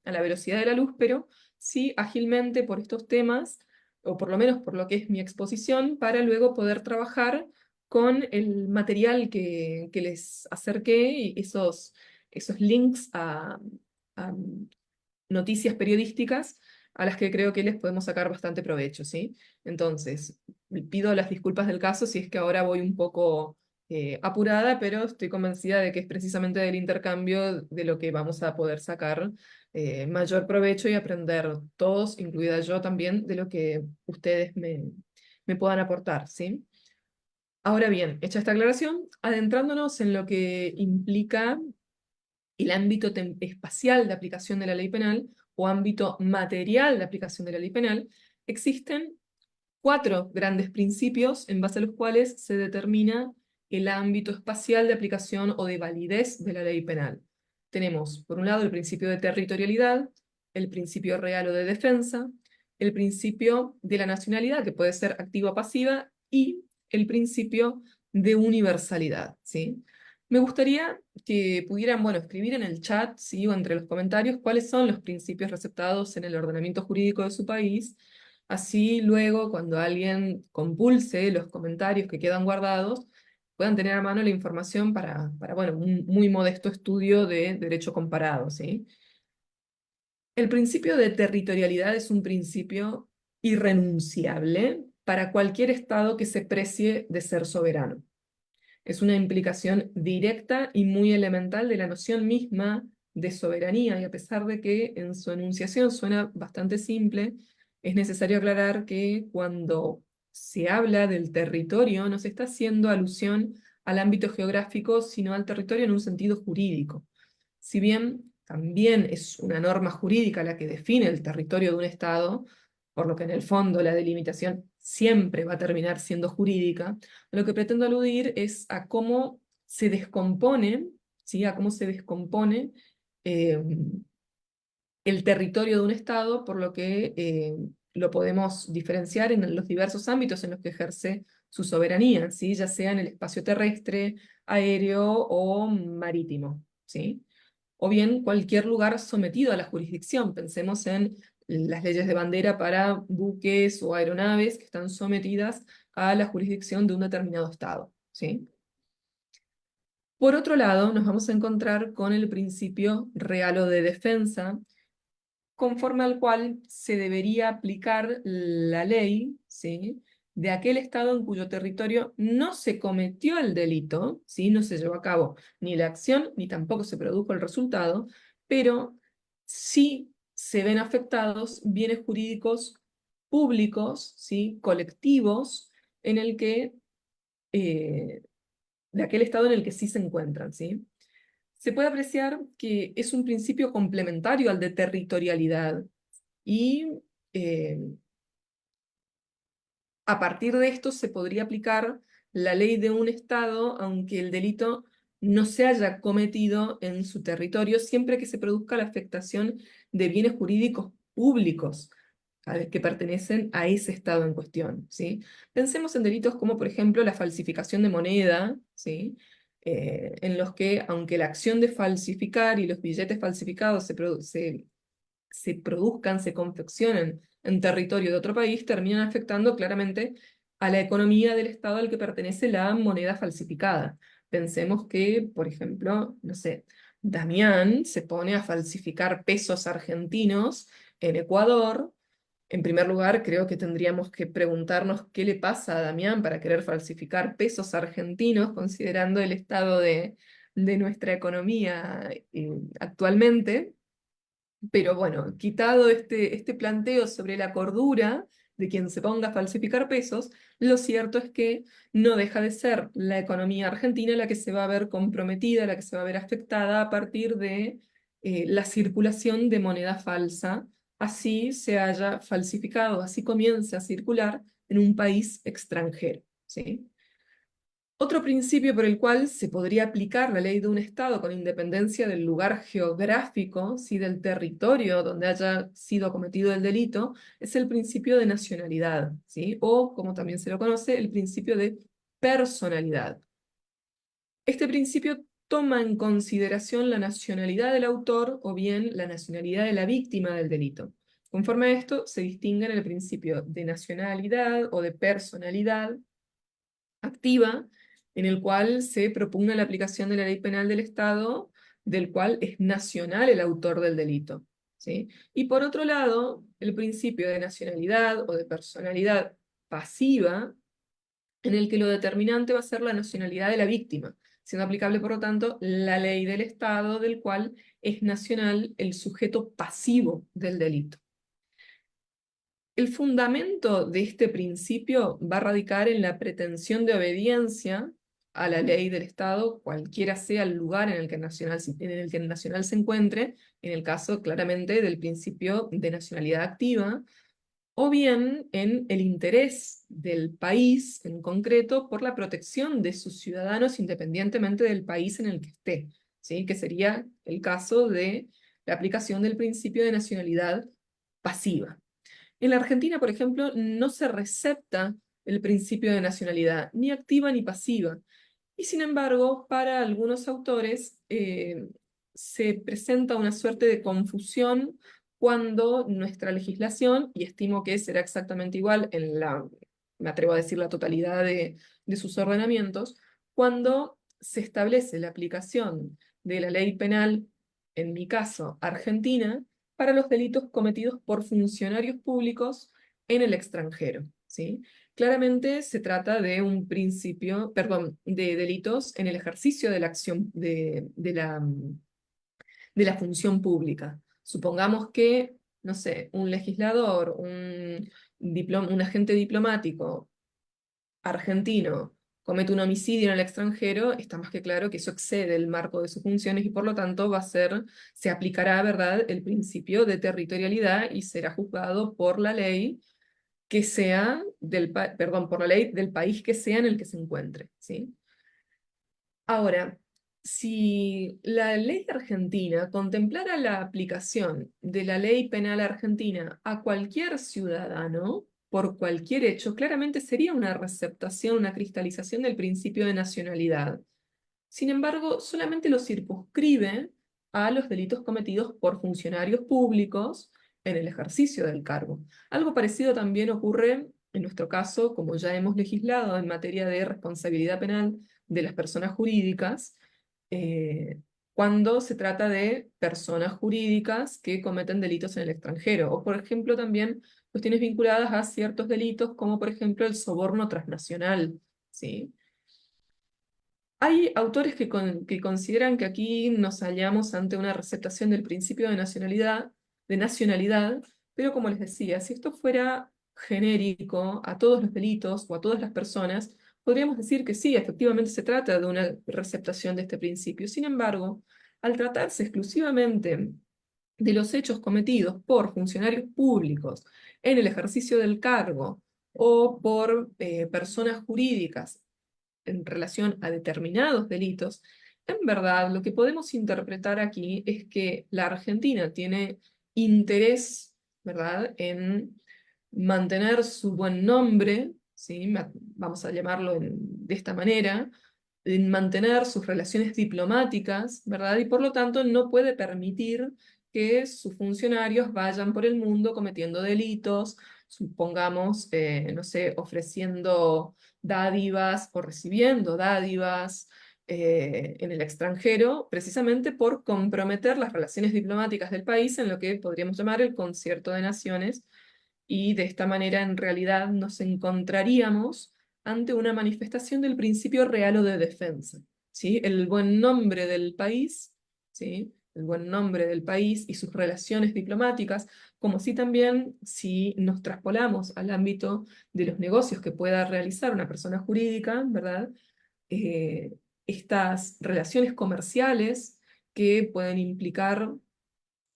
a la velocidad de la luz, pero sí ágilmente por estos temas, o por lo menos por lo que es mi exposición, para luego poder trabajar con el material que les acerqué y esos links a noticias periodísticas a las que creo que les podemos sacar bastante provecho, ¿sí? Entonces, pido las disculpas del caso si es que ahora voy un poco apurada, pero estoy convencida de que es precisamente del intercambio de lo que vamos a poder sacar mayor provecho y aprender todos, incluida yo también, de lo que ustedes me puedan aportar, ¿sí? Ahora bien, hecha esta aclaración, adentrándonos en lo que implica el ámbito espacial de aplicación de la ley penal o ámbito material de aplicación de la ley penal, existen cuatro grandes principios en base a los cuales se determina el ámbito espacial de aplicación o de validez de la ley penal. Tenemos, por un lado, el principio de territorialidad, el principio real o de defensa, el principio de la nacionalidad, que puede ser activa o pasiva, y el principio de universalidad, ¿sí? Me gustaría que pudieran, bueno, escribir en el chat, ¿sí? O entre los comentarios, cuáles son los principios receptados en el ordenamiento jurídico de su país. Así luego, cuando alguien compulse los comentarios que quedan guardados, puedan tener a mano la información para bueno, un muy modesto estudio de derecho comparado, ¿sí? El principio de territorialidad es un principio irrenunciable para cualquier Estado que se precie de ser soberano. Es una implicación directa y muy elemental de la noción misma de soberanía, y a pesar de que en su enunciación suena bastante simple, es necesario aclarar que cuando se habla del territorio no se está haciendo alusión al ámbito geográfico, sino al territorio en un sentido jurídico. Si bien también es una norma jurídica la que define el territorio de un Estado, por lo que en el fondo la delimitación siempre va a terminar siendo jurídica, lo que pretendo aludir es a cómo se descompone, ¿sí? A cómo se descompone eh, el territorio de un Estado, por lo que lo podemos diferenciar en los diversos ámbitos en los que ejerce su soberanía, ¿sí? Ya sea en el espacio terrestre, aéreo o marítimo, ¿sí? O bien cualquier lugar sometido a la jurisdicción. Pensemos en las leyes de bandera para buques o aeronaves que están sometidas a la jurisdicción de un determinado Estado, ¿sí? Por otro lado, nos vamos a encontrar con el principio real o de defensa, conforme al cual se debería aplicar la ley, ¿sí? De aquel Estado en cuyo territorio no se cometió el delito, ¿sí? No se llevó a cabo ni la acción, ni tampoco se produjo el resultado, pero sí se ven afectados bienes jurídicos públicos, ¿sí? Colectivos, en el que, eh, de aquel Estado en el que sí se encuentran, ¿sí? Se puede apreciar que es un principio complementario al de territorialidad, y eh, a partir de esto se podría aplicar la ley de un Estado, aunque el delito no se haya cometido en su territorio, siempre que se produzca la afectación de bienes jurídicos públicos que pertenecen a ese Estado en cuestión, ¿sí? Pensemos en delitos como, por ejemplo, la falsificación de moneda, ¿sí? En los que, aunque la acción de falsificar y los billetes falsificados se produzcan, se confeccionen en territorio de otro país, terminan afectando claramente a la economía del Estado al que pertenece la moneda falsificada. Pensemos que, por ejemplo, no sé, Damián se pone a falsificar pesos argentinos en Ecuador. En primer lugar, creo que tendríamos que preguntarnos qué le pasa a Damián para querer falsificar pesos argentinos, considerando el estado de nuestra economía actualmente. Pero bueno, quitado este planteo sobre la cordura de quien se ponga a falsificar pesos, lo cierto es que no deja de ser la economía argentina la que se va a ver comprometida, la que se va a ver afectada a partir de la circulación de moneda falsa, así se haya falsificado, así comience a circular en un país extranjero, ¿sí? Otro principio por el cual se podría aplicar la ley de un Estado con independencia del lugar geográfico, ¿sí? Del territorio donde haya sido cometido el delito, es el principio de nacionalidad, ¿sí? O, como también se lo conoce, el principio de personalidad. Este principio toma en consideración la nacionalidad del autor o bien la nacionalidad de la víctima del delito. Conforme a esto, se distinguen el principio de nacionalidad o de personalidad activa, en el cual se propugna la aplicación de la ley penal del Estado, del cual es nacional el autor del delito. ¿sí? Y por otro lado, el principio de nacionalidad o de personalidad pasiva, en el que lo determinante va a ser la nacionalidad de la víctima, siendo aplicable, por lo tanto, la ley del Estado del cual es nacional el sujeto pasivo del delito. El fundamento de este principio va a radicar en la pretensión de obediencia a la ley del Estado, cualquiera sea el lugar en el que el nacional se encuentre, en el caso claramente del principio de nacionalidad activa, o bien en el interés del país en concreto por la protección de sus ciudadanos independientemente del país en el que esté, ¿sí? Que sería el caso de la aplicación del principio de nacionalidad pasiva. En la Argentina, por ejemplo, no se recepta el principio de nacionalidad, ni activa ni pasiva. Y sin embargo, para algunos autores se presenta una suerte de confusión cuando nuestra legislación, y estimo que será exactamente igual en me atrevo a decir la totalidad de sus ordenamientos, cuando se establece la aplicación de la ley penal, en mi caso, argentina, para los delitos cometidos por funcionarios públicos en el extranjero, ¿sí? Claramente se trata de un principio, perdón, de delitos en el ejercicio de la acción de la función pública. Supongamos que, no sé, un legislador, un agente diplomático argentino comete un homicidio en el extranjero, está más que claro que eso excede el marco de sus funciones y por lo tanto se aplicará, ¿verdad?, el principio de territorialidad y será juzgado por la ley que sea perdón, por la ley del país que sea en el que se encuentre, ¿sí? Ahora, si la ley argentina contemplara la aplicación de la ley penal argentina a cualquier ciudadano, por cualquier hecho, claramente sería una receptación, una cristalización del principio de nacionalidad. Sin embargo, solamente lo circunscribe a los delitos cometidos por funcionarios públicos en el ejercicio del cargo. Algo parecido también ocurre en nuestro caso, como ya hemos legislado en materia de responsabilidad penal de las personas jurídicas, eh, cuando se trata de personas jurídicas que cometen delitos en el extranjero, o por ejemplo también cuestiones vinculadas a ciertos delitos, como por ejemplo el soborno transnacional, ¿sí? Hay autores que consideran que aquí nos hallamos ante una receptación del principio de nacionalidad, pero como les decía, si esto fuera genérico a todos los delitos o a todas las personas, podríamos decir que sí, efectivamente se trata de una receptación de este principio. Sin embargo, al tratarse exclusivamente de los hechos cometidos por funcionarios públicos en el ejercicio del cargo o por personas jurídicas en relación a determinados delitos, en verdad lo que podemos interpretar aquí es que la Argentina tiene interés, ¿verdad?, en mantener su buen nombre, ¿sí? Vamos a llamarlo de esta manera, en mantener sus relaciones diplomáticas, ¿verdad? Y por lo tanto no puede permitir que sus funcionarios vayan por el mundo cometiendo delitos, supongamos, no sé, ofreciendo dádivas o recibiendo dádivas en el extranjero, precisamente por comprometer las relaciones diplomáticas del país en lo que podríamos llamar el concierto de naciones, y de esta manera en realidad nos encontraríamos ante una manifestación del principio real o de defensa, ¿sí? El buen nombre del país, ¿sí? El buen nombre del país y sus relaciones diplomáticas, como si también, si nos traspolamos al ámbito de los negocios que pueda realizar una persona jurídica, ¿verdad? Eh, Estas relaciones comerciales que pueden implicar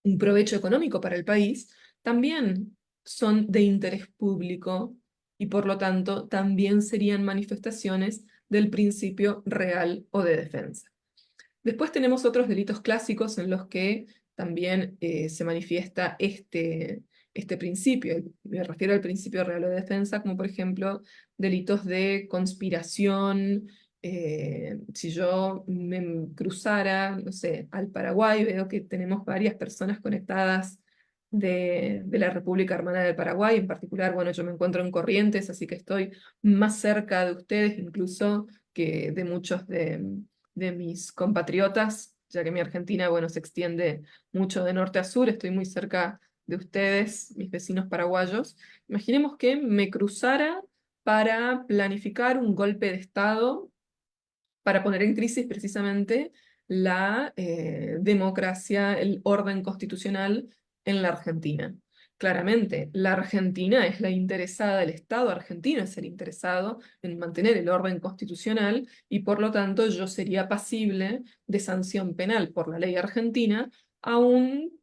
un provecho económico para el país, también son de interés público y por lo tanto también serían manifestaciones del principio real o de defensa. Después tenemos otros delitos clásicos en los que también se manifiesta este principio. Me refiero al principio real o de defensa, como por ejemplo delitos de conspiración. Si yo me cruzara, no sé, al Paraguay, veo que tenemos varias personas conectadas de la República Hermana del Paraguay. En particular, bueno, yo me encuentro en Corrientes, así que estoy más cerca de ustedes incluso que de muchos de mis compatriotas ya que mi Argentina, bueno, se extiende mucho de norte a sur, estoy muy cerca de ustedes, mis vecinos paraguayos. Imaginemos que me cruzara para planificar un golpe de Estado para poner en crisis precisamente la democracia, el orden constitucional en la Argentina. Claramente, la Argentina es la interesada, el Estado argentino es el interesado en mantener el orden constitucional y por lo tanto yo sería pasible de sanción penal por la ley argentina, aún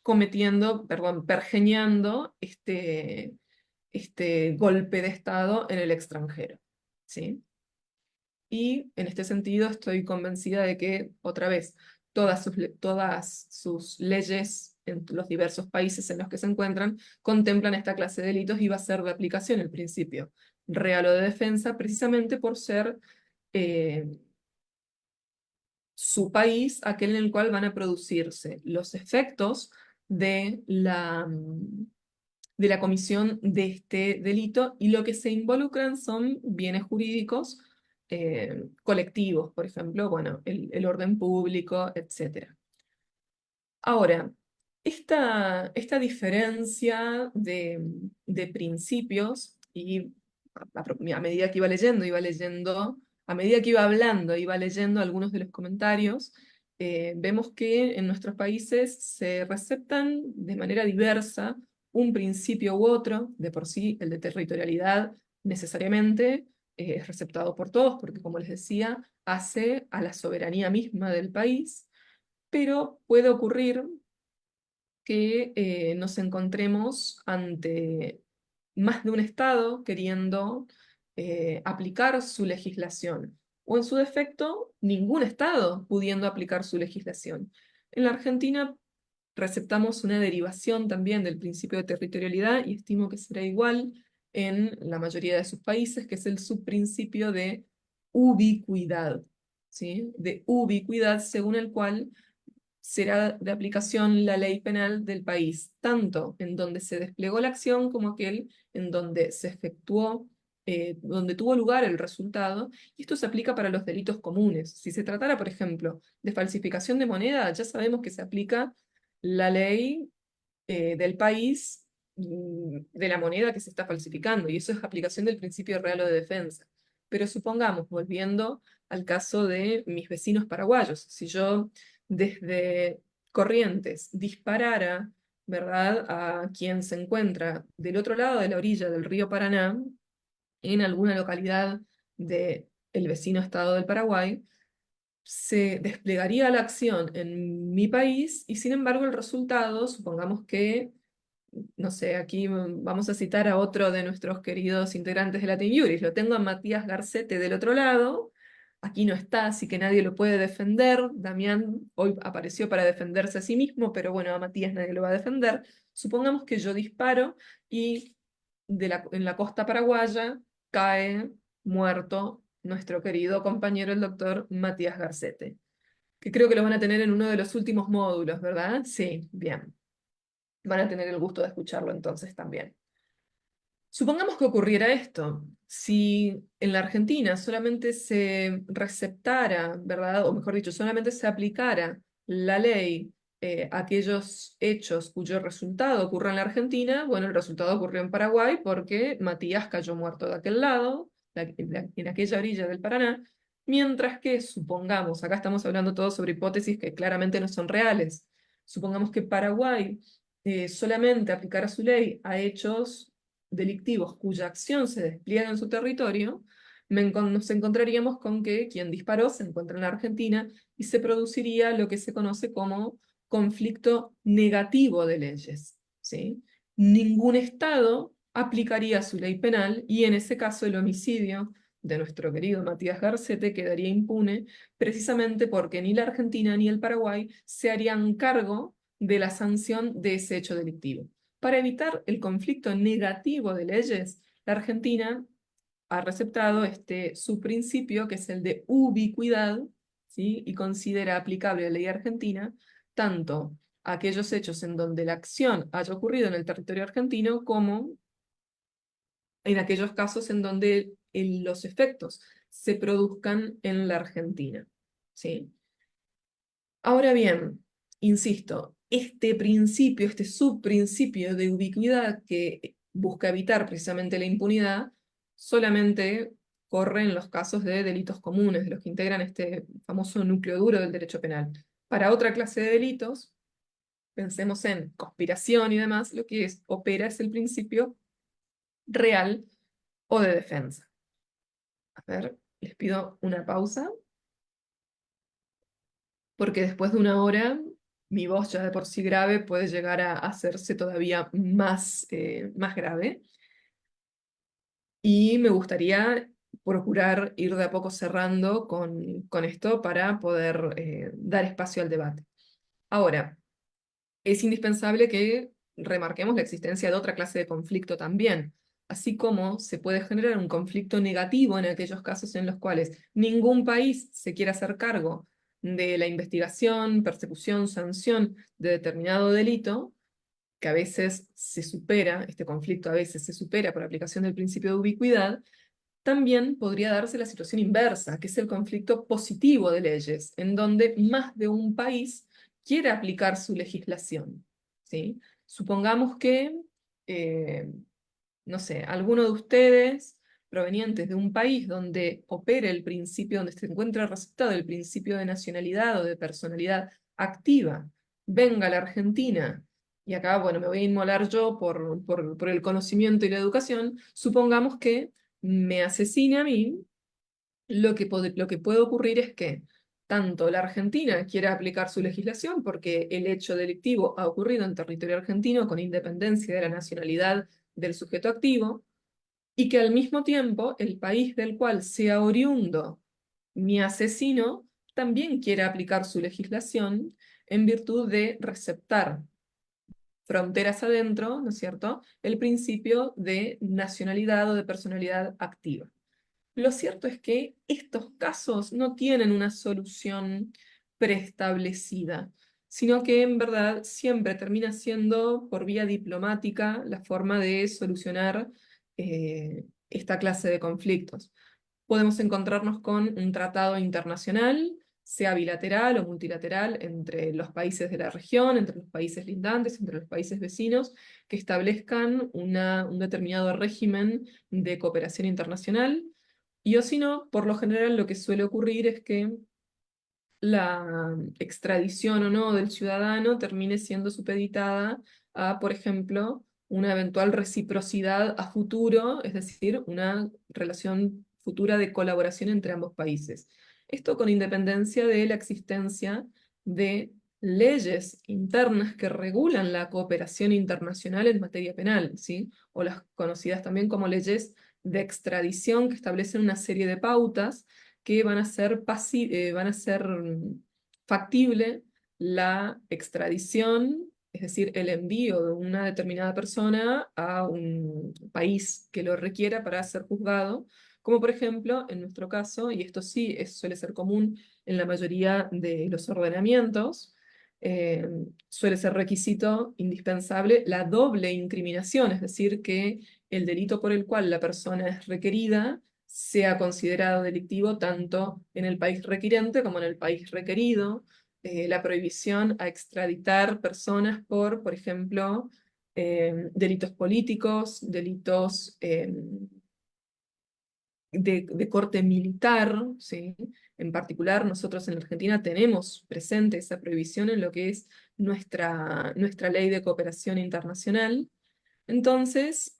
cometiendo, perdón, pergeñando este golpe de Estado en el extranjero. ¿Sí? Y en este sentido estoy convencida de que, otra vez, todas sus leyes en los diversos países en los que se encuentran contemplan esta clase de delitos y va a ser de aplicación el principio real o de defensa, precisamente por ser eh, su país aquel en el cual van a producirse los efectos de la comisión de este delito y lo que se involucran son bienes jurídicos colectivos, por ejemplo, bueno, el orden público, etc. Ahora, esta diferencia de principios y a medida que a medida que iba hablando, iba leyendo algunos de los comentarios, vemos que en nuestros países se receptan de manera diversa un principio u otro, de por sí el de territorialidad necesariamente es receptado por todos, porque como les decía, hace a la soberanía misma del país, pero puede ocurrir que nos encontremos ante más de un Estado queriendo aplicar su legislación, o en su defecto, ningún Estado pudiendo aplicar su legislación. En la Argentina receptamos una derivación también del principio de territorialidad y estimo que será igual en la mayoría de sus países, que es el subprincipio de ubicuidad, ¿sí? De ubicuidad según el cual será de aplicación la ley penal del país, tanto en donde se desplegó la acción como aquel en donde se efectuó, donde tuvo lugar el resultado, y esto se aplica para los delitos comunes. Si se tratara, por ejemplo, de falsificación de moneda, ya sabemos que se aplica la ley del país de la moneda que se está falsificando, y eso es aplicación del principio real o de defensa. Pero supongamos, volviendo al caso de mis vecinos paraguayos, si yo desde Corrientes disparara, ¿verdad?, a quien se encuentra del otro lado de la orilla del río Paraná, en alguna localidad del vecino estado del Paraguay, se desplegaría la acción en mi país y sin embargo el resultado, supongamos que, no sé, aquí vamos a citar a otro de nuestros queridos integrantes de Latin Juris, lo tengo a Matías Garcete del otro lado, aquí no está, así que nadie lo puede defender, Damián hoy apareció para defenderse a sí mismo, pero bueno, a Matías nadie lo va a defender, supongamos que yo disparo y en la costa paraguaya cae muerto nuestro querido compañero el doctor Matías Garcete, que creo que lo van a tener en uno de los últimos módulos, ¿verdad? Sí, bien. Van a tener el gusto de escucharlo entonces también. Supongamos que ocurriera esto. Si en la Argentina solamente se receptara, ¿verdad? O mejor dicho, solamente se aplicara la ley a aquellos hechos cuyo resultado ocurra en la Argentina, bueno, el resultado ocurrió en Paraguay porque Matías cayó muerto de aquel lado, en aquella orilla del Paraná, mientras que, supongamos, acá estamos hablando todos sobre hipótesis que claramente no son reales, supongamos que Paraguay solamente aplicara su ley a hechos delictivos cuya acción se despliega en su territorio, nos encontraríamos con que quien disparó se encuentra en la Argentina y se produciría lo que se conoce como conflicto negativo de leyes, ¿sí? Ningún Estado aplicaría su ley penal y en ese caso el homicidio de nuestro querido Matías Garcete quedaría impune precisamente porque ni la Argentina ni el Paraguay se harían cargo de la sanción de ese hecho delictivo. Para evitar el conflicto negativo de leyes, la Argentina ha receptado este subprincipio, que es el de ubicuidad, ¿sí? Y considera aplicable la ley argentina tanto a aquellos hechos en donde la acción haya ocurrido en el territorio argentino como en aquellos casos en donde los efectos se produzcan en la Argentina, ¿sí? Ahora bien, insisto, este principio, este subprincipio de ubicuidad que busca evitar precisamente la impunidad, solamente corre en los casos de delitos comunes, de los que integran este famoso núcleo duro del derecho penal. Para otra clase de delitos, pensemos en conspiración y demás, lo que opera es el principio real o de defensa. A ver, les pido una pausa, porque después de una hora mi voz ya de por sí grave puede llegar a hacerse todavía más grave. Y me gustaría procurar ir de a poco cerrando con esto para poder dar espacio al debate. Ahora, es indispensable que remarquemos la existencia de otra clase de conflicto también, así como se puede generar un conflicto negativo en aquellos casos en los cuales ningún país se quiera hacer cargo de la investigación, persecución, sanción de determinado delito, que a veces se supera, este conflicto a veces se supera por aplicación del principio de ubicuidad. También podría darse la situación inversa, que es el conflicto positivo de leyes, en donde más de un país quiere aplicar su legislación, ¿sí? Supongamos que, eh, no sé, alguno de ustedes, provenientes de un país donde opere el principio, donde se encuentra receptado el principio de nacionalidad o de personalidad activa, venga a la Argentina, y acá, bueno, me voy a inmolar yo por el conocimiento y la educación, supongamos que me asesine a mí, lo que puede ocurrir es que tanto la Argentina quiera aplicar su legislación, porque el hecho delictivo ha ocurrido en territorio argentino con independencia de la nacionalidad del sujeto activo, y que al mismo tiempo el país del cual sea oriundo mi asesino también quiera aplicar su legislación en virtud de receptar fronteras adentro, ¿no es cierto?, el principio de nacionalidad o de personalidad activa. Lo cierto es que estos casos no tienen una solución preestablecida, sino que en verdad siempre termina siendo por vía diplomática la forma de solucionar esta clase de conflictos. Podemos encontrarnos con un tratado internacional, sea bilateral o multilateral, entre los países de la región, entre los países lindantes, entre los países vecinos, que establezcan un determinado régimen de cooperación internacional. Y o si no, por lo general lo que suele ocurrir es que la extradición o no del ciudadano termine siendo supeditada a, por ejemplo, una eventual reciprocidad a futuro, es decir, una relación futura de colaboración entre ambos países. Esto con independencia de la existencia de leyes internas que regulan la cooperación internacional en materia penal, ¿sí? O las conocidas también como leyes de extradición, que establecen una serie de pautas que van a ser factible la extradición, es decir, el envío de una determinada persona a un país que lo requiera para ser juzgado, como por ejemplo, en nuestro caso, y esto sí suele ser común en la mayoría de los ordenamientos, eh, suele ser requisito indispensable la doble incriminación, es decir, que el delito por el cual la persona es requerida sea considerado delictivo tanto en el país requirente como en el país requerido, la prohibición a extraditar personas por ejemplo, delitos políticos, delitos de corte militar, ¿sí? En particular, nosotros en Argentina tenemos presente esa prohibición en lo que es nuestra ley de cooperación internacional. Entonces,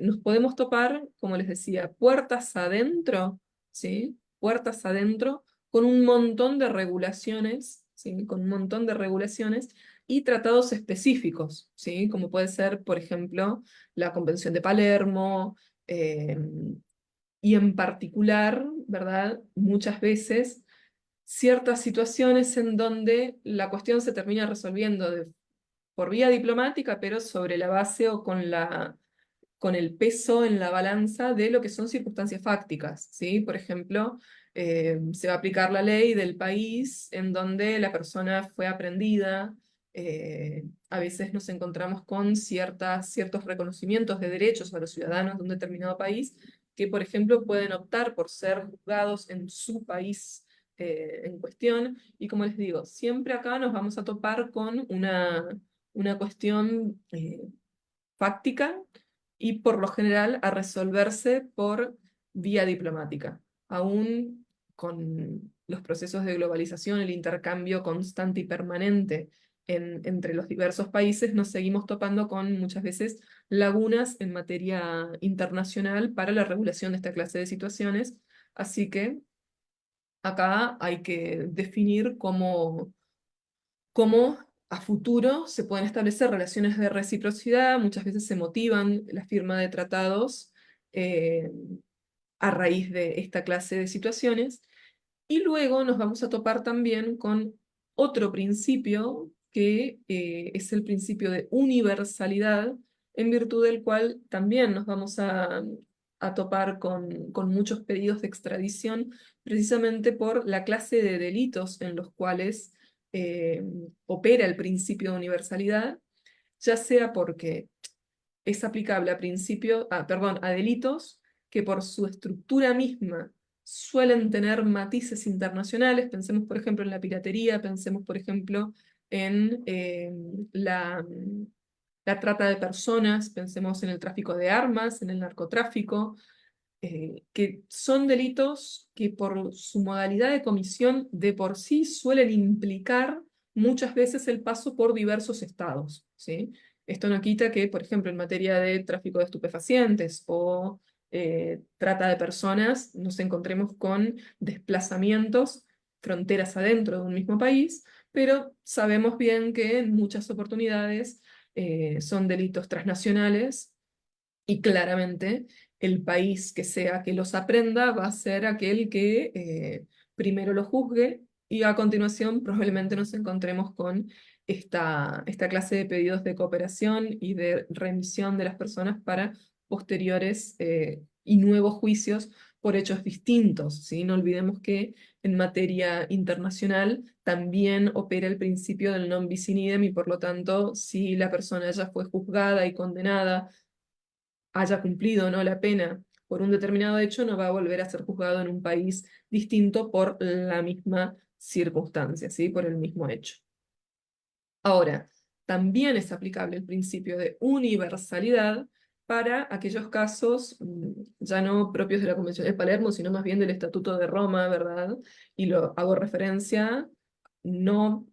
nos podemos topar, como les decía, puertas adentro, ¿sí? Puertas adentro con un montón de regulaciones, ¿sí? Con un montón de regulaciones y tratados específicos, ¿sí? Como puede ser, por ejemplo, la Convención de Palermo, y en particular, ¿verdad? Muchas veces ciertas situaciones en donde la cuestión se termina resolviendo por vía diplomática, pero sobre la base o con el peso en la balanza de lo que son circunstancias fácticas, ¿sí? Por ejemplo, se va a aplicar la ley del país en donde la persona fue aprendida. A veces nos encontramos con ciertos reconocimientos de derechos a los ciudadanos de un determinado país que, por ejemplo, pueden optar por ser juzgados en su país en cuestión. Y como les digo, siempre acá nos vamos a topar con una cuestión fáctica y por lo general a resolverse por vía diplomática. Aún con los procesos de globalización, el intercambio constante y permanente entre los diversos países, nos seguimos topando con muchas veces lagunas en materia internacional para la regulación de esta clase de situaciones. Así que acá hay que definir cómo a futuro se pueden establecer relaciones de reciprocidad. Muchas veces se motivan la firma de tratados eh, a raíz de esta clase de situaciones. Y luego nos vamos a topar también con otro principio que es el principio de universalidad, en virtud del cual también nos vamos a topar con muchos pedidos de extradición, precisamente por la clase de delitos en los cuales eh, opera el principio de universalidad, ya sea porque es aplicable a perdón, a delitos que por su estructura misma suelen tener matices internacionales. Pensemos, por ejemplo, en la piratería, pensemos, por ejemplo, en la trata de personas, pensemos en el tráfico de armas, en el narcotráfico, que son delitos que por su modalidad de comisión de por sí suelen implicar muchas veces el paso por diversos estados, ¿sí? Esto no quita que, por ejemplo, en materia de tráfico de estupefacientes o trata de personas, nos encontremos con desplazamientos, fronteras adentro de un mismo país, pero sabemos bien que en muchas oportunidades son delitos transnacionales y claramente el país que sea que los aprenda va a ser aquel que primero lo juzgue y a continuación probablemente nos encontremos con esta clase de pedidos de cooperación y de remisión de las personas para posteriores y nuevos juicios por hechos distintos, ¿sí? No olvidemos que en materia internacional también opera el principio del non bis in idem y por lo tanto, si la persona ya fue juzgada y condenada haya cumplido o no la pena por un determinado hecho, no va a volver a ser juzgado en un país distinto por la misma circunstancia, ¿sí? Por el mismo hecho. Ahora, también es aplicable el principio de universalidad para aquellos casos ya no propios de la Convención de Palermo, sino más bien del Estatuto de Roma, ¿verdad? Y lo hago referencia no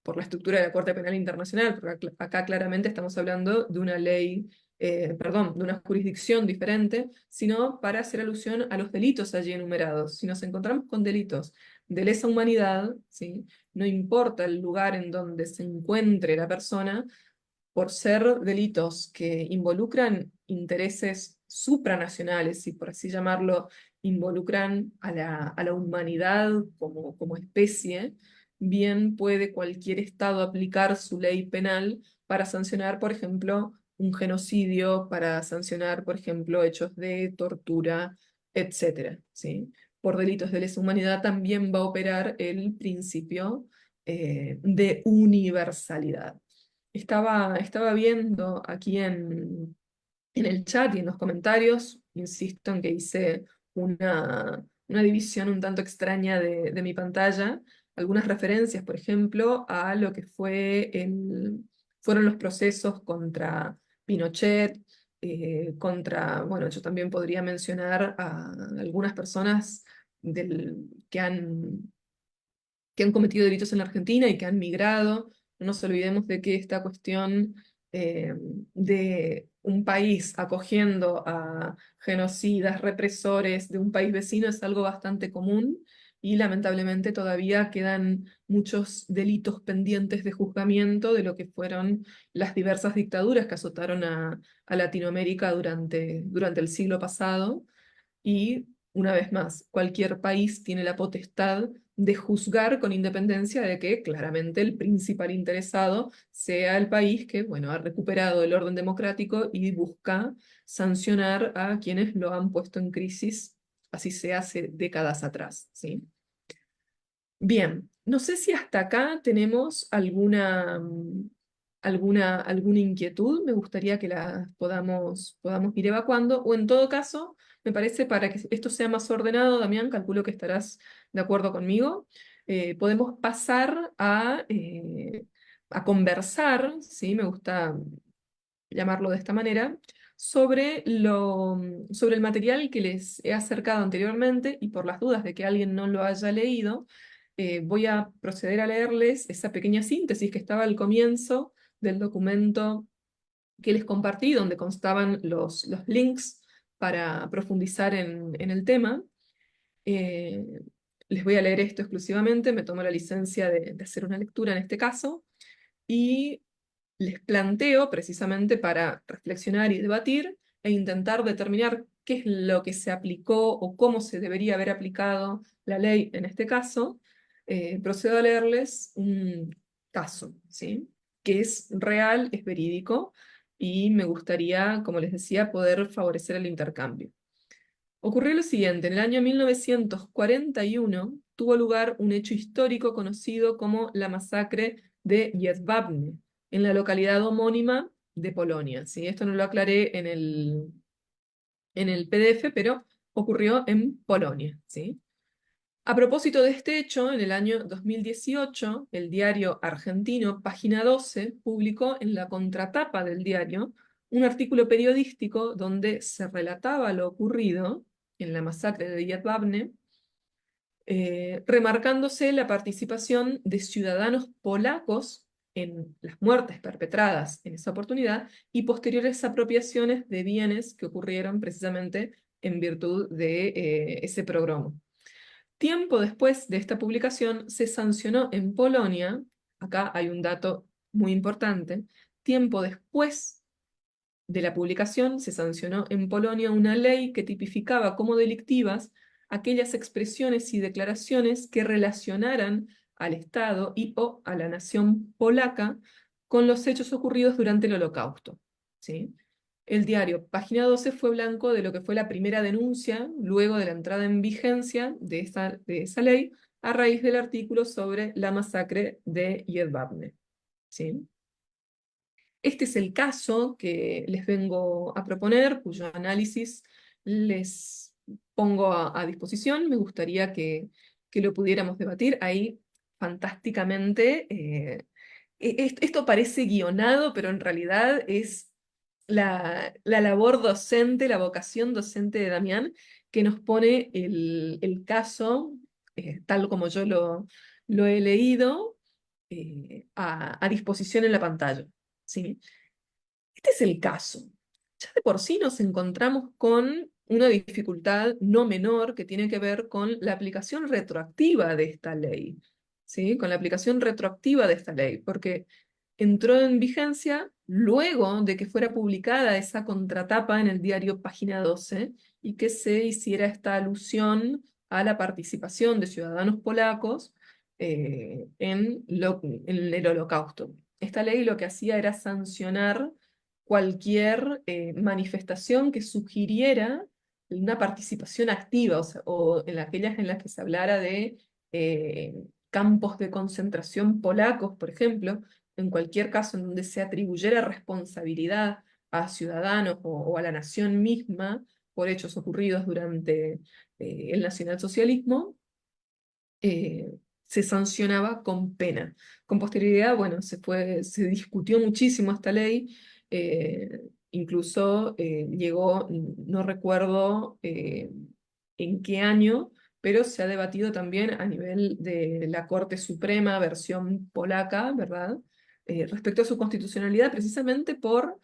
por la estructura de la Corte Penal Internacional, porque acá claramente estamos hablando de una ley, perdón, de una jurisdicción diferente, sino para hacer alusión a los delitos allí enumerados. Si nos encontramos con delitos de lesa humanidad, ¿sí? No importa el lugar en donde se encuentre la persona, por ser delitos que involucran intereses supranacionales, y por así llamarlo, involucran a la humanidad como especie, bien puede cualquier Estado aplicar su ley penal para sancionar, por ejemplo, un genocidio, para sancionar, por ejemplo, hechos de tortura, etcétera, ¿sí? Por delitos de lesa humanidad también va a operar el principio de universalidad. Estaba viendo aquí en el chat y en los comentarios, insisto en que hice una división un tanto extraña de mi pantalla, algunas referencias, por ejemplo, a lo que fueron los procesos contra Pinochet, bueno, yo también podría mencionar a algunas personas que han cometido delitos en la Argentina y que han migrado. No nos olvidemos de que esta cuestión de un país acogiendo a genocidas, represores de un país vecino es algo bastante común y lamentablemente todavía quedan muchos delitos pendientes de juzgamiento de lo que fueron las diversas dictaduras que azotaron a Latinoamérica durante el siglo pasado. Y una vez más, cualquier país tiene la potestad de juzgar con independencia de que claramente el principal interesado sea el país que, bueno, ha recuperado el orden democrático y busca sancionar a quienes lo han puesto en crisis, así se hace décadas atrás, ¿sí? Bien, no sé si hasta acá tenemos alguna inquietud, me gustaría que las podamos ir evacuando, o en todo caso, me parece para que esto sea más ordenado, Damián, calculo que estarás de acuerdo conmigo, podemos pasar a conversar, ¿sí? Me gusta llamarlo de esta manera, sobre el material que les he acercado anteriormente, y por las dudas de que alguien no lo haya leído, voy a proceder a leerles esa pequeña síntesis que estaba al comienzo del documento que les compartí, donde constaban los links para profundizar en el tema. Eh, Les voy a leer esto exclusivamente, me tomo la licencia de hacer una lectura en este caso, y les planteo precisamente para reflexionar y debatir e intentar determinar qué es lo que se aplicó o cómo se debería haber aplicado la ley en este caso. Procedo a leerles un caso, ¿sí? Que es real, es verídico, y me gustaría, como les decía, poder favorecer el intercambio. Ocurrió lo siguiente: en el año 1941 tuvo lugar un hecho histórico conocido como la masacre de Jedwabne, en la localidad homónima de Polonia, ¿sí? Esto no lo aclaré en el PDF, pero ocurrió en Polonia, ¿sí? A propósito de este hecho, en el año 2018, el diario argentino Página 12 publicó en la contratapa del diario un artículo periodístico donde se relataba lo ocurrido en la masacre de Jedwabne, remarcándose la participación de ciudadanos polacos en las muertes perpetradas en esa oportunidad y posteriores apropiaciones de bienes que ocurrieron precisamente en virtud de ese programa. Tiempo después de esta publicación se sancionó en Polonia, acá hay un dato muy importante, tiempo después de la publicación se sancionó en Polonia una ley que tipificaba como delictivas aquellas expresiones y declaraciones que relacionaran al Estado y o a la nación polaca con los hechos ocurridos durante el Holocausto, ¿sí? El diario Página 12 fue blanco de lo que fue la primera denuncia luego de la entrada en vigencia de esa ley a raíz del artículo sobre la masacre de Jedwabne, ¿sí? Este es el caso que les vengo a proponer, cuyo análisis les pongo a disposición. Me gustaría que lo pudiéramos debatir ahí fantásticamente. Esto parece guionado, pero en realidad es la labor docente, la vocación docente de Damián, que nos pone el caso, tal como yo lo he leído, a disposición en la pantalla, ¿sí? Este es el caso. Ya de por sí nos encontramos con una dificultad no menor que tiene que ver con la aplicación retroactiva de esta ley, ¿sí? Con la aplicación retroactiva de esta ley, porque entró en vigencia luego de que fuera publicada esa contratapa en el diario Página 12 y que se hiciera esta alusión a la participación de ciudadanos polacos en el Holocausto. Esta ley lo que hacía era sancionar cualquier manifestación que sugiriera una participación activa, o en aquellas en las que se hablara de eh, campos de concentración polacos, por ejemplo, en cualquier caso en donde se atribuyera responsabilidad a ciudadanos o a la nación misma por hechos ocurridos durante el nacionalsocialismo, se sancionaba con pena. Con posterioridad, bueno, se discutió muchísimo esta ley, incluso llegó, no recuerdo en qué año, pero se ha debatido también a nivel de la Corte Suprema, versión polaca, ¿verdad? Respecto a su constitucionalidad, precisamente por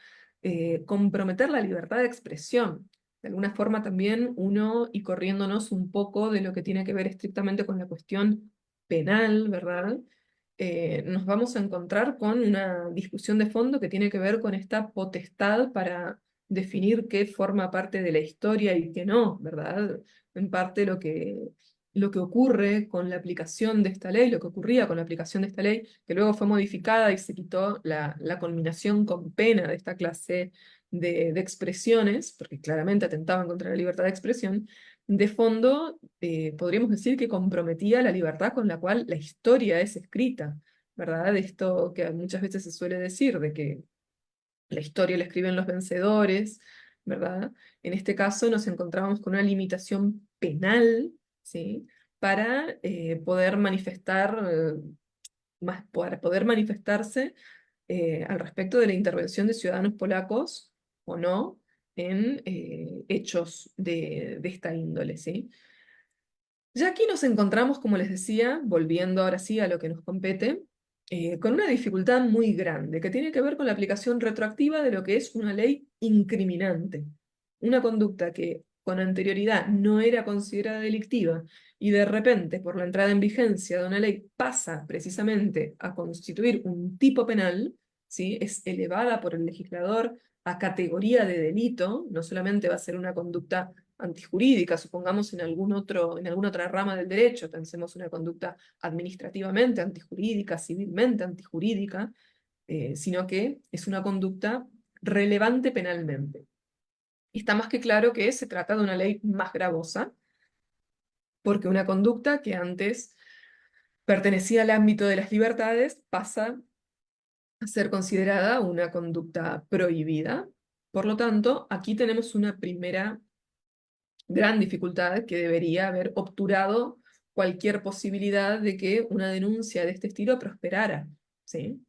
comprometer la libertad de expresión. De alguna forma también uno, y corriéndonos un poco de lo que tiene que ver estrictamente con la cuestión penal, ¿verdad? Nos vamos a encontrar con una discusión de fondo que tiene que ver con esta potestad para definir qué forma parte de la historia y qué no, ¿verdad? En parte lo que ocurre con la aplicación de esta ley, lo que ocurría con la aplicación de esta ley, que luego fue modificada y se quitó la conminación con pena de esta clase de expresiones, porque claramente atentaban contra la libertad de expresión. De fondo, podríamos decir que comprometía la libertad con la cual la historia es escrita, ¿verdad? De esto que muchas veces se suele decir, de que la historia la escriben los vencedores, ¿verdad? En este caso nos encontramos con una limitación penal, ¿sí? Para poder manifestar, para poder manifestarse al respecto de la intervención de ciudadanos polacos o no en hechos de esta índole, ¿sí? Ya aquí nos encontramos, como les decía, volviendo ahora sí a lo que nos compete, con una dificultad muy grande que tiene que ver con la aplicación retroactiva de lo que es una ley incriminante. Una conducta que con anterioridad no era considerada delictiva y de repente, por la entrada en vigencia de una ley, pasa precisamente a constituir un tipo penal, ¿sí? Es elevada por el legislador a categoría de delito, no solamente va a ser una conducta antijurídica, supongamos en en alguna otra rama del derecho, pensemos una conducta administrativamente antijurídica, civilmente antijurídica, sino que es una conducta relevante penalmente. Y está más que claro que se trata de una ley más gravosa, porque una conducta que antes pertenecía al ámbito de las libertades pasa a ser considerada una conducta prohibida. Por lo tanto, aquí tenemos una primera gran dificultad que debería haber obturado cualquier posibilidad de que una denuncia de este estilo prosperara, ¿sí?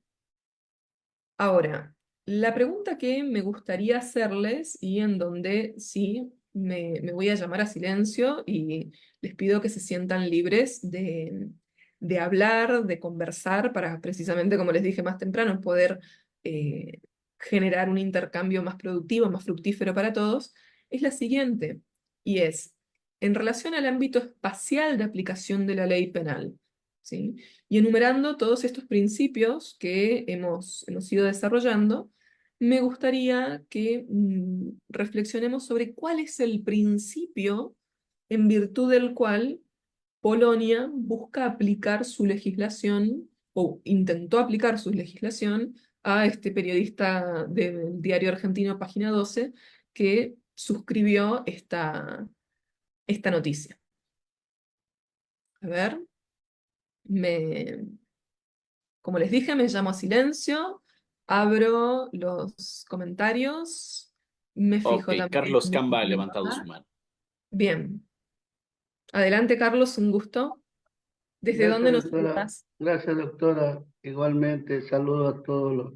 Ahora, la pregunta que me gustaría hacerles y en donde sí me voy a llamar a silencio y les pido que se sientan libres de hablar, de conversar, para precisamente, como les dije más temprano, poder eh, generar un intercambio más productivo, más fructífero para todos, es la siguiente, y es, en relación al ámbito espacial de aplicación de la ley penal, ¿sí? Y enumerando todos estos principios que hemos ido desarrollando, me gustaría que reflexionemos sobre cuál es el principio en virtud del cual Polonia busca aplicar su legislación, o intentó aplicar su legislación, a este periodista del diario argentino Página 12, que suscribió esta noticia. A ver, me, como les dije, me llamo a silencio, abro los comentarios, me fijo Ok, también Carlos en mi Camba ha levantado su llamada. mano. Bien, adelante Carlos, un gusto. ¿Desde dónde Gracias, nos doctora. saludas? Gracias, doctora. Igualmente, saludo a todos los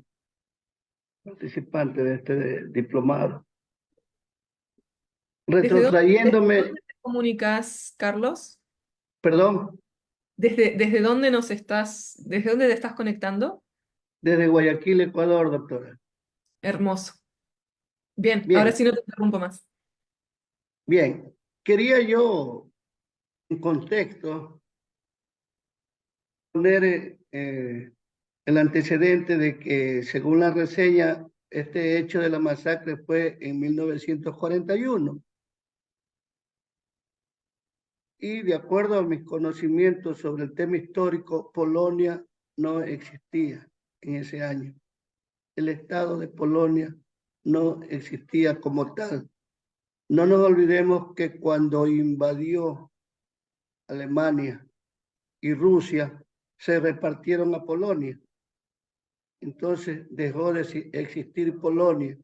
participantes de este diplomado. ¿Desde Retrotrayéndome, dónde te comunicas, Carlos? perdón, ¿Desde dónde desde dónde te estás conectando? desde Guayaquil, Ecuador, doctora. Hermoso. Bien, ahora Bien, sí no te interrumpo más. bien. Quería yo, en contexto, poner el antecedente de que, según la reseña, este hecho de la masacre fue en 1941. Y de acuerdo a mis conocimientos sobre el tema histórico, Polonia no existía en ese año. El Estado de Polonia no existía como tal. No nos olvidemos que cuando invadió Alemania y Rusia, se repartieron a Polonia. Entonces dejó de existir Polonia.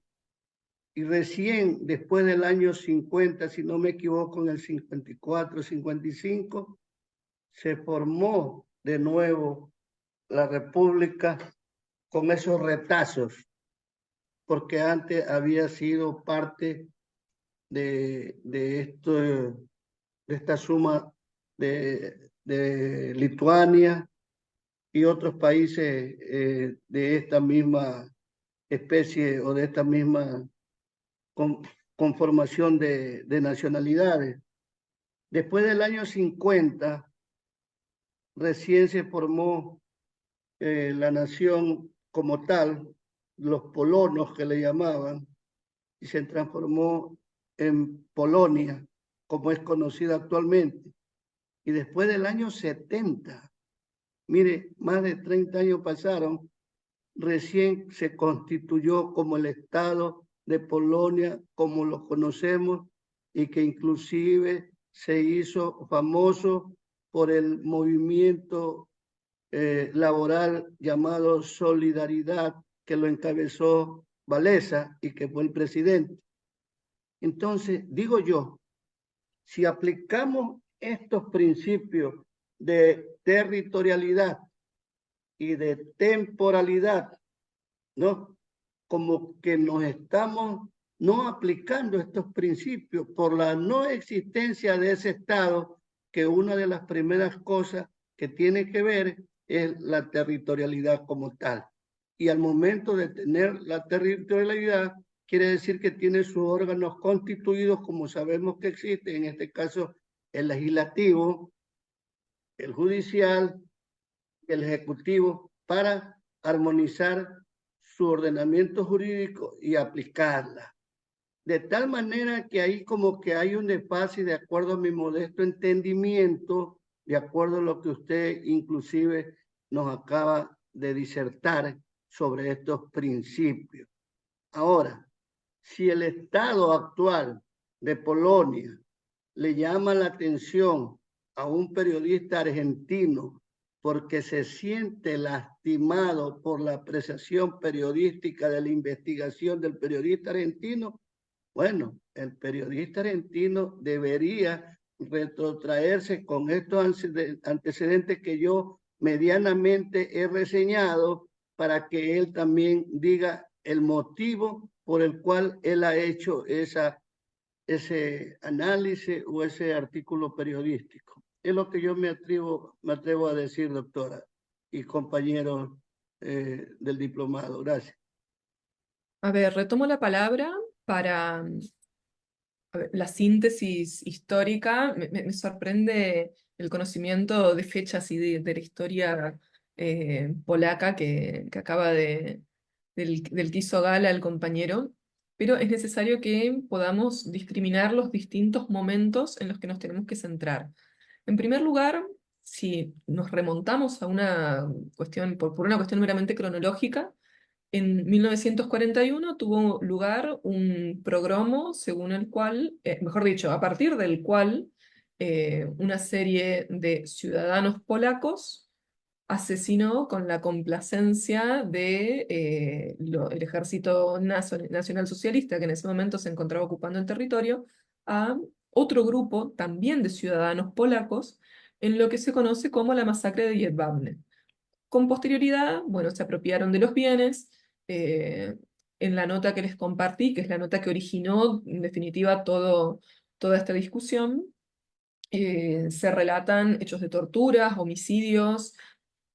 Y recién después del año 50, si no me equivoco, en el 54, 55, se formó de nuevo la República con esos retazos, porque antes había sido parte esto, de esta suma de Lituania y otros países de esta misma especie o de esta misma con, conformación de nacionalidades. Después del año 50, recién se formó la nación como tal, los polonos que le llamaban, y se transformó en Polonia, como es conocida actualmente. Y después del año 70, mire, más de 30 años pasaron, recién se constituyó como el Estado de Polonia, como lo conocemos, y que inclusive se hizo famoso por el movimiento laboral llamado Solidaridad, que lo encabezó Wałęsa y que fue el presidente. Entonces, digo yo, si aplicamos estos principios de territorialidad y de temporalidad, ¿no? Como que nos estamos no aplicando estos principios por la no existencia de ese Estado, que una de las primeras cosas que tiene que ver es la territorialidad como tal. Y al momento de tener la territorialidad, quiere decir que tiene sus órganos constituidos, como sabemos que existe, en este caso el legislativo, el judicial, el ejecutivo, para armonizar su ordenamiento jurídico y aplicarla. De tal manera que ahí como que hay un desfase, de acuerdo a mi modesto entendimiento, de acuerdo a lo que usted inclusive nos acaba de disertar sobre estos principios. Ahora, si el estado actual de Polonia le llama la atención a un periodista argentino porque se siente lastimado por la apreciación periodística de la investigación del periodista argentino, bueno, el periodista argentino debería retrotraerse con estos antecedentes que yo medianamente he reseñado para que él también diga el motivo por el cual él ha hecho ese análisis o ese artículo periodístico. Es lo que yo me atrevo a decir, doctora y compañeros del diplomado. Gracias. A ver, retomo la palabra para a ver, la síntesis histórica. Me sorprende el conocimiento de fechas y de la historia polaca que acaba del que hizo gala el compañero, pero es necesario que podamos discriminar los distintos momentos en los que nos tenemos que centrar. En primer lugar, si nos remontamos a una cuestión, por una cuestión meramente cronológica, en 1941 tuvo lugar un progromo según el cual, mejor dicho, a partir del cual una serie de ciudadanos polacos asesinó con la complacencia de el ejército nacional socialista, que en ese momento se encontraba ocupando el territorio, a otro grupo también de ciudadanos polacos en lo que se conoce como la masacre de Jedwabne. Con posterioridad, bueno, se apropiaron de los bienes. En la nota que les compartí, que es la nota que originó, en definitiva, toda esta discusión, se relatan hechos de torturas, homicidios,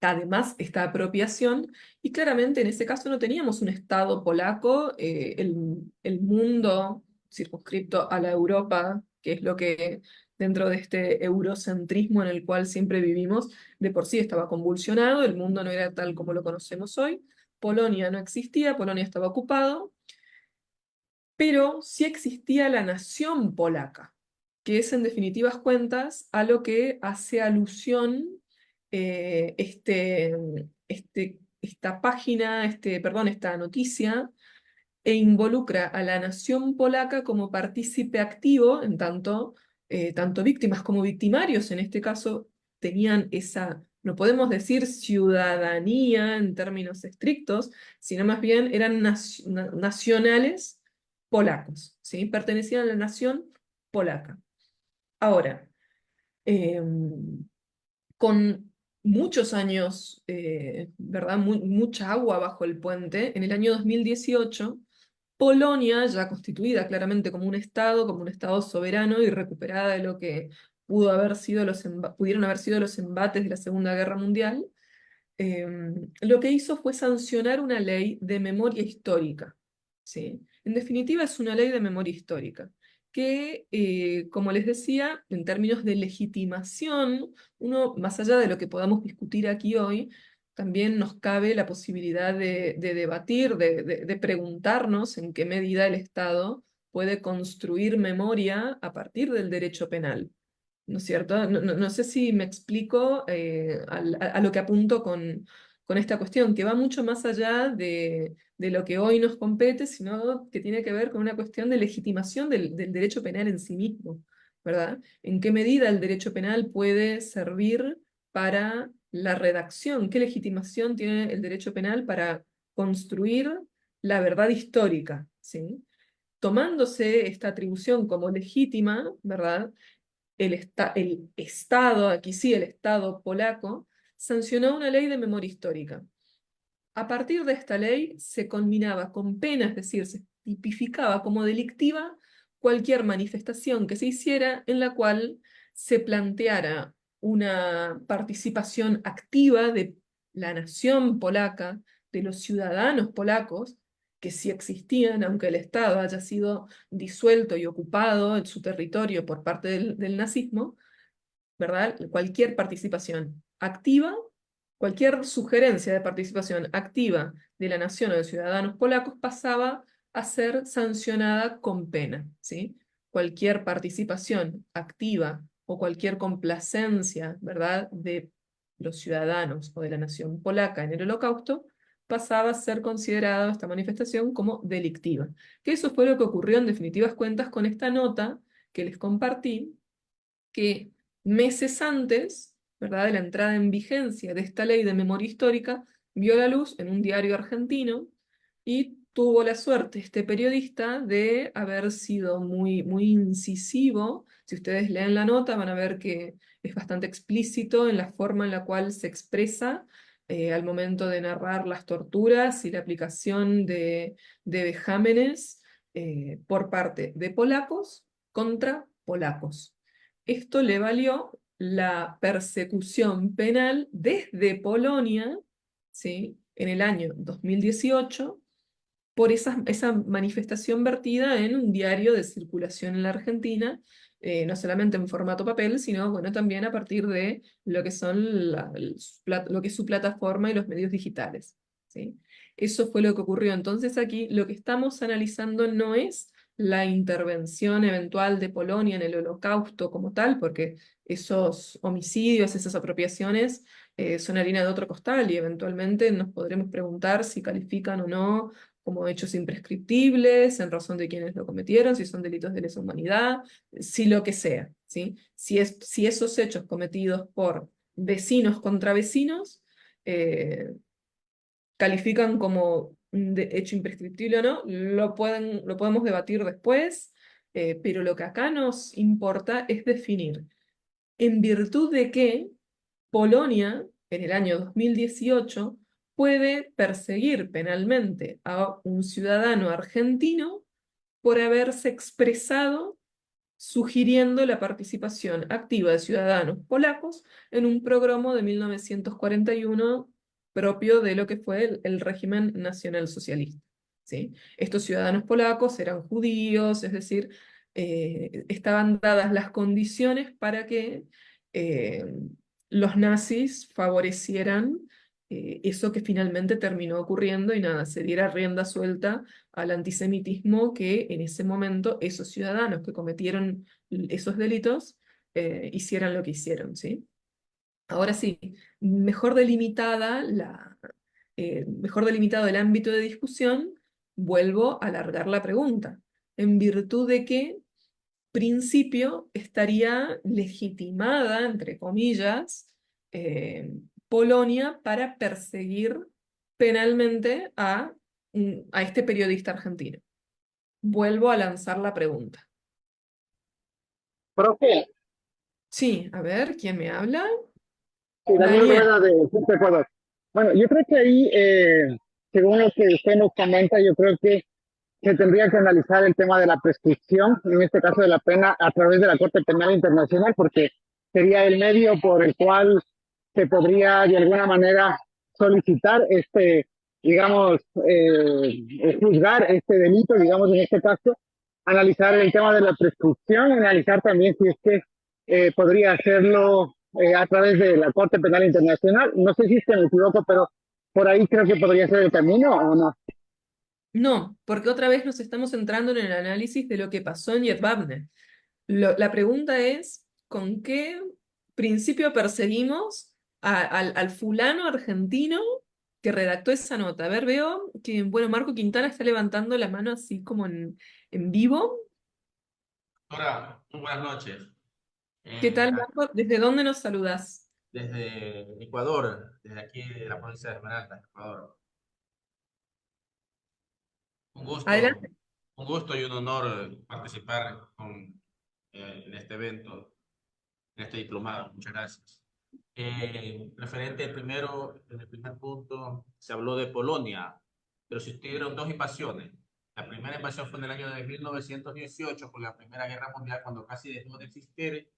además esta apropiación, y claramente en ese caso no teníamos un Estado polaco, el mundo circunscripto a la Europa, que es lo que dentro de este eurocentrismo en el cual siempre vivimos, de por sí estaba convulsionado, el mundo no era tal como lo conocemos hoy, Polonia no existía, Polonia estaba ocupado, pero sí existía la nación polaca, que es en definitivas cuentas a lo que hace alusión esta página, esta noticia, e involucra a la nación polaca como partícipe activo, en tanto, tanto víctimas como victimarios, en este caso, tenían esa, no podemos decir ciudadanía en términos estrictos, sino más bien eran nacionales polacos, ¿sí? Pertenecían a la nación polaca. Ahora, con muchos años, ¿verdad? Mucha agua bajo el puente, en el año 2018, Polonia, ya constituida claramente como un Estado soberano y recuperada de lo que pudieron haber sido los embates de la Segunda Guerra Mundial, lo que hizo fue sancionar una ley de memoria histórica, ¿sí? En definitiva, es una ley de memoria histórica que, como les decía, en términos de legitimación, uno, más allá de lo que podamos discutir aquí hoy, también nos cabe la posibilidad de debatir, de preguntarnos en qué medida el Estado puede construir memoria a partir del derecho penal. ¿No es cierto? No sé si me explico a lo que apunto con esta cuestión, que va mucho más allá de lo que hoy nos compete, sino que tiene que ver con una cuestión de legitimación del derecho penal en sí mismo, ¿verdad? ¿En qué medida el derecho penal puede servir para la redacción, qué legitimación tiene el derecho penal para construir la verdad histórica, ¿sí? Tomándose esta atribución como legítima, ¿verdad? El Estado, aquí sí, el Estado polaco, sancionó una ley de memoria histórica. A partir de esta ley se conminaba con pena, es decir, se tipificaba como delictiva cualquier manifestación que se hiciera en la cual se planteara una participación activa de la nación polaca, de los ciudadanos polacos, que sí existían, aunque el Estado haya sido disuelto y ocupado en su territorio por parte del nazismo, ¿verdad? Cualquier participación activa, cualquier sugerencia de participación activa de la nación o de ciudadanos polacos pasaba a ser sancionada con pena, ¿sí? Cualquier participación activa o cualquier complacencia, ¿verdad?, de los ciudadanos o de la nación polaca en el Holocausto pasaba a ser considerada esta manifestación como delictiva. Que eso fue lo que ocurrió en definitivas cuentas con esta nota que les compartí, que meses antes, ¿verdad?, de la entrada en vigencia de esta ley de memoria histórica, vio la luz en un diario argentino y tuvo la suerte este periodista de haber sido muy, muy incisivo. Si ustedes leen la nota van a ver que es bastante explícito en la forma en la cual se expresa al momento de narrar las torturas y la aplicación de vejámenes por parte de polacos contra polacos. Esto le valió la persecución penal desde Polonia, ¿sí?, en el año 2018 por esa manifestación vertida en un diario de circulación en la Argentina, no solamente en formato papel, sino bueno, también a partir de lo que son lo que es su plataforma y los medios digitales, ¿sí? Eso fue lo que ocurrió. Entonces aquí lo que estamos analizando no es la intervención eventual de Polonia en el Holocausto como tal, porque esos homicidios, esas apropiaciones, son harina de otro costal y eventualmente nos podremos preguntar si califican o no como hechos imprescriptibles, en razón de quienes lo cometieron, si son delitos de lesa humanidad, si lo que sea, ¿sí? Si esos hechos cometidos por vecinos contra vecinos eh, califican como un hecho imprescriptible o no, lo podemos debatir después, pero lo que acá nos importa es definir en virtud de qué Polonia, en el año 2018, puede perseguir penalmente a un ciudadano argentino por haberse expresado sugiriendo la participación activa de ciudadanos polacos en un programa de 1941 propio de lo que fue el régimen nacionalsocialista, ¿sí? Estos ciudadanos polacos eran judíos, es decir, estaban dadas las condiciones para que eh, los nazis favorecieran eso que finalmente terminó ocurriendo y nada, se diera rienda suelta al antisemitismo que en ese momento esos ciudadanos que cometieron esos delitos hicieran lo que hicieron, ¿sí? Ahora sí, mejor delimitado el ámbito de discusión, vuelvo a alargar la pregunta. ¿En virtud de qué principio estaría legitimada, entre comillas, eh, Polonia para perseguir penalmente a este periodista argentino? Vuelvo a lanzar la pregunta. Profe, Sí, a ver, ¿quién me habla? sí, Daniel Daniel. Rueda de Quito, Ecuador. Bueno, yo creo que ahí, según lo que usted nos comenta, yo creo que se tendría que analizar el tema de la prescripción, en este caso de la pena, a través de la Corte Penal Internacional, porque sería el medio por el cual se podría de alguna manera solicitar digamos, juzgar este delito, digamos, en este caso, analizar el tema de la prescripción, analizar también si es que podría hacerlo a través de la Corte Penal Internacional. No sé si es que me equivoco, pero por ahí creo que podría ser el camino o no. No, porque otra vez nos estamos centrando en el análisis de lo que pasó en Yedvabne. La pregunta es, ¿con qué principio perseguimos al fulano argentino que redactó esa nota? A ver, veo que, bueno, Marco Quintana está levantando la mano así como en vivo. Hola, muy buenas noches. ¿Qué tal, Acá Marco? ¿Desde dónde nos saludas? desde Ecuador, desde aquí de la provincia de Esmeraldas, Ecuador. Un gusto, Adelante. un gusto y un honor participar en este evento, en este diplomado. Muchas gracias. Referente primero, en el primer punto, se habló de Polonia, pero existieron dos invasiones. La primera invasión fue en el año de 1918, con la Primera Guerra Mundial, cuando casi dejó de existir,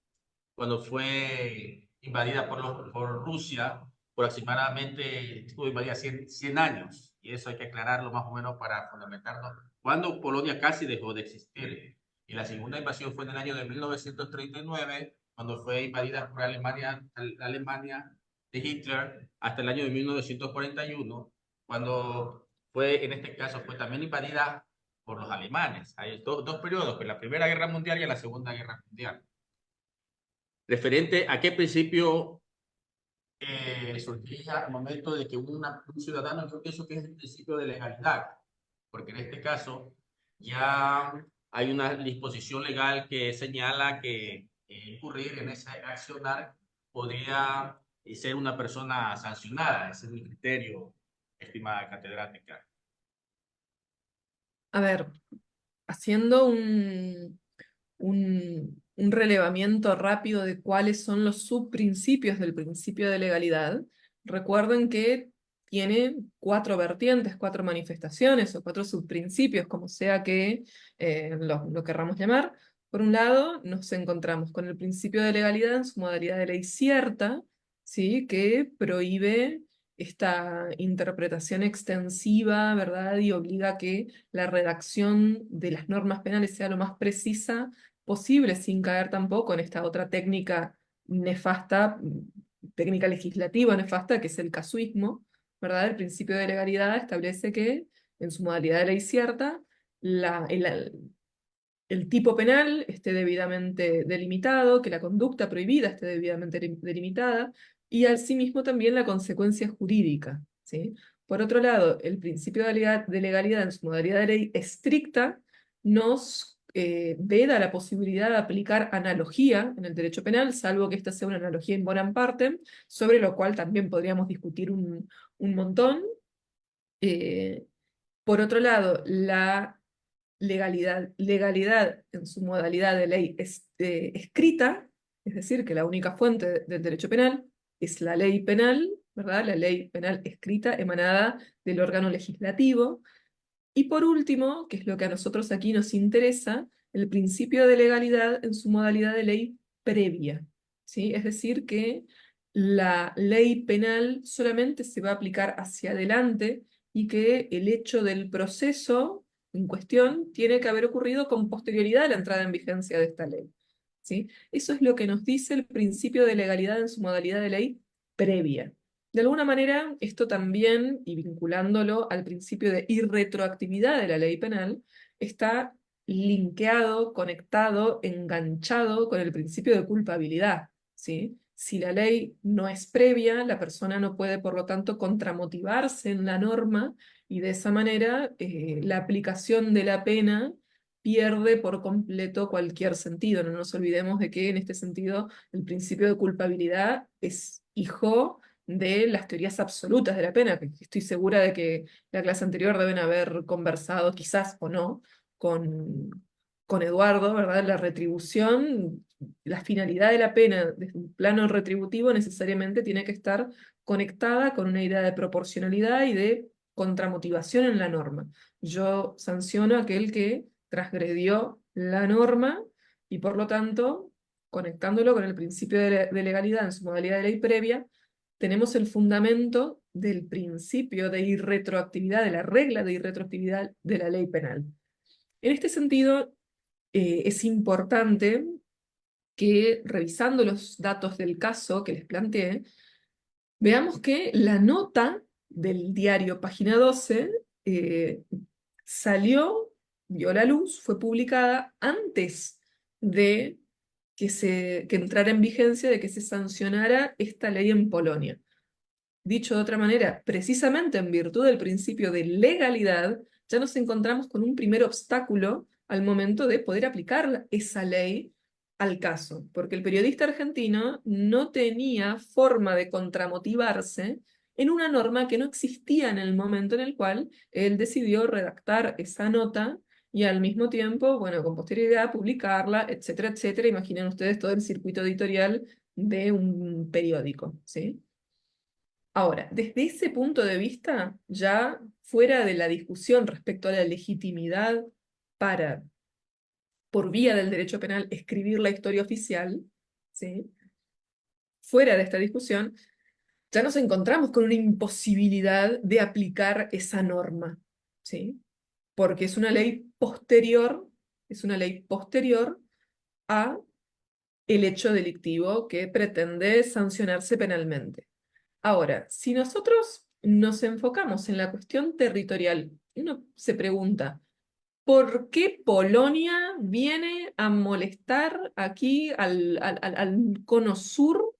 cuando fue invadida por Rusia, por aproximadamente, estuvo invadida 100 años, y eso hay que aclararlo más o menos para fundamentarnos, cuando Polonia casi dejó de existir. Y la segunda invasión fue en el año de 1939, cuando fue invadida por Alemania de Hitler, hasta el año de 1941, cuando fue, en este caso, fue también invadida por los alemanes. Hay dos periodos, pues la Primera Guerra Mundial y la Segunda Guerra Mundial. Referente a qué principio surgía al momento de que un ciudadano, yo pienso que es el principio de legalidad, porque en este caso ya hay una disposición legal que señala que incurrir en ese accionar podría ser una persona sancionada. Ese es mi criterio, estimada catedrática. A ver, haciendo un relevamiento rápido de cuáles son los subprincipios del principio de legalidad, recuerden que tiene 4 vertientes, 4 manifestaciones o 4 subprincipios, como sea que lo querramos llamar. Por un lado, nos encontramos con el principio de legalidad en su modalidad de ley cierta, ¿sí? Que prohíbe esta interpretación extensiva, ¿verdad? Y obliga a que la redacción de las normas penales sea lo más precisa posible, sin caer tampoco en esta otra técnica nefasta, técnica legislativa nefasta, que es el casuismo, ¿verdad? El principio de legalidad establece que, en su modalidad de ley cierta, el tipo penal esté debidamente delimitado, que la conducta prohibida esté debidamente delimitada, y asimismo también la consecuencia jurídica, ¿sí? Por otro lado, el principio de legalidad en su modalidad de ley estricta nos veda la posibilidad de aplicar analogía en el derecho penal, salvo que esta sea una analogía in bonam partem, sobre lo cual también podríamos discutir un montón. Por otro lado, la legalidad en su modalidad de ley escrita, es decir, que la única fuente del derecho penal es la ley penal, ¿verdad? La ley penal escrita emanada del órgano legislativo. Y por último, que es lo que a nosotros aquí nos interesa, el principio de legalidad en su modalidad de ley previa, ¿sí? Es decir, que la ley penal solamente se va a aplicar hacia adelante y que el hecho del proceso en cuestión tiene que haber ocurrido con posterioridad a la entrada en vigencia de esta ley, ¿sí? Eso es lo que nos dice el principio de legalidad en su modalidad de ley previa. De alguna manera, esto también, y vinculándolo al principio de irretroactividad de la ley penal, está linkeado, conectado, enganchado con el principio de culpabilidad, ¿sí? Si la ley no es previa, la persona no puede, por lo tanto, contramotivarse en la norma, y de esa manera la aplicación de la pena pierde por completo cualquier sentido. No nos olvidemos de que en este sentido el principio de culpabilidad es hijo de las teorías absolutas de la pena, que estoy segura de que la clase anterior deben haber conversado, quizás o no, con Eduardo, ¿verdad? La retribución, la finalidad de la pena desde un plano retributivo necesariamente tiene que estar conectada con una idea de proporcionalidad y de contramotivación en la norma. Yo sanciono a aquel que transgredió la norma y por lo tanto, conectándolo con el principio de legalidad en su modalidad de ley previa, tenemos el fundamento del principio de irretroactividad, de la regla de irretroactividad de la ley penal. En este sentido, es importante que, revisando los datos del caso que les planteé, veamos que la nota del diario Página 12 salió, vio la luz, fue publicada antes de que entrara en vigencia, de que se sancionara esta ley en Polonia. Dicho de otra manera, precisamente en virtud del principio de legalidad, ya nos encontramos con un primer obstáculo al momento de poder aplicar esa ley al caso, porque el periodista argentino no tenía forma de contramotivarse en una norma que no existía en el momento en el cual él decidió redactar esa nota y al mismo tiempo, bueno, con posterioridad, publicarla, etcétera, etcétera. Imaginen ustedes todo el circuito editorial de un periódico, ¿sí? Ahora, desde ese punto de vista, ya fuera de la discusión respecto a la legitimidad para, por vía del derecho penal, escribir la historia oficial, ¿sí? Fuera de esta discusión, ya nos encontramos con una imposibilidad de aplicar esa norma, ¿sí? Porque es una ley posterior a el hecho delictivo que pretende sancionarse penalmente. Ahora, si nosotros nos enfocamos en la cuestión territorial, uno se pregunta, ¿por qué Polonia viene a molestar aquí al cono sur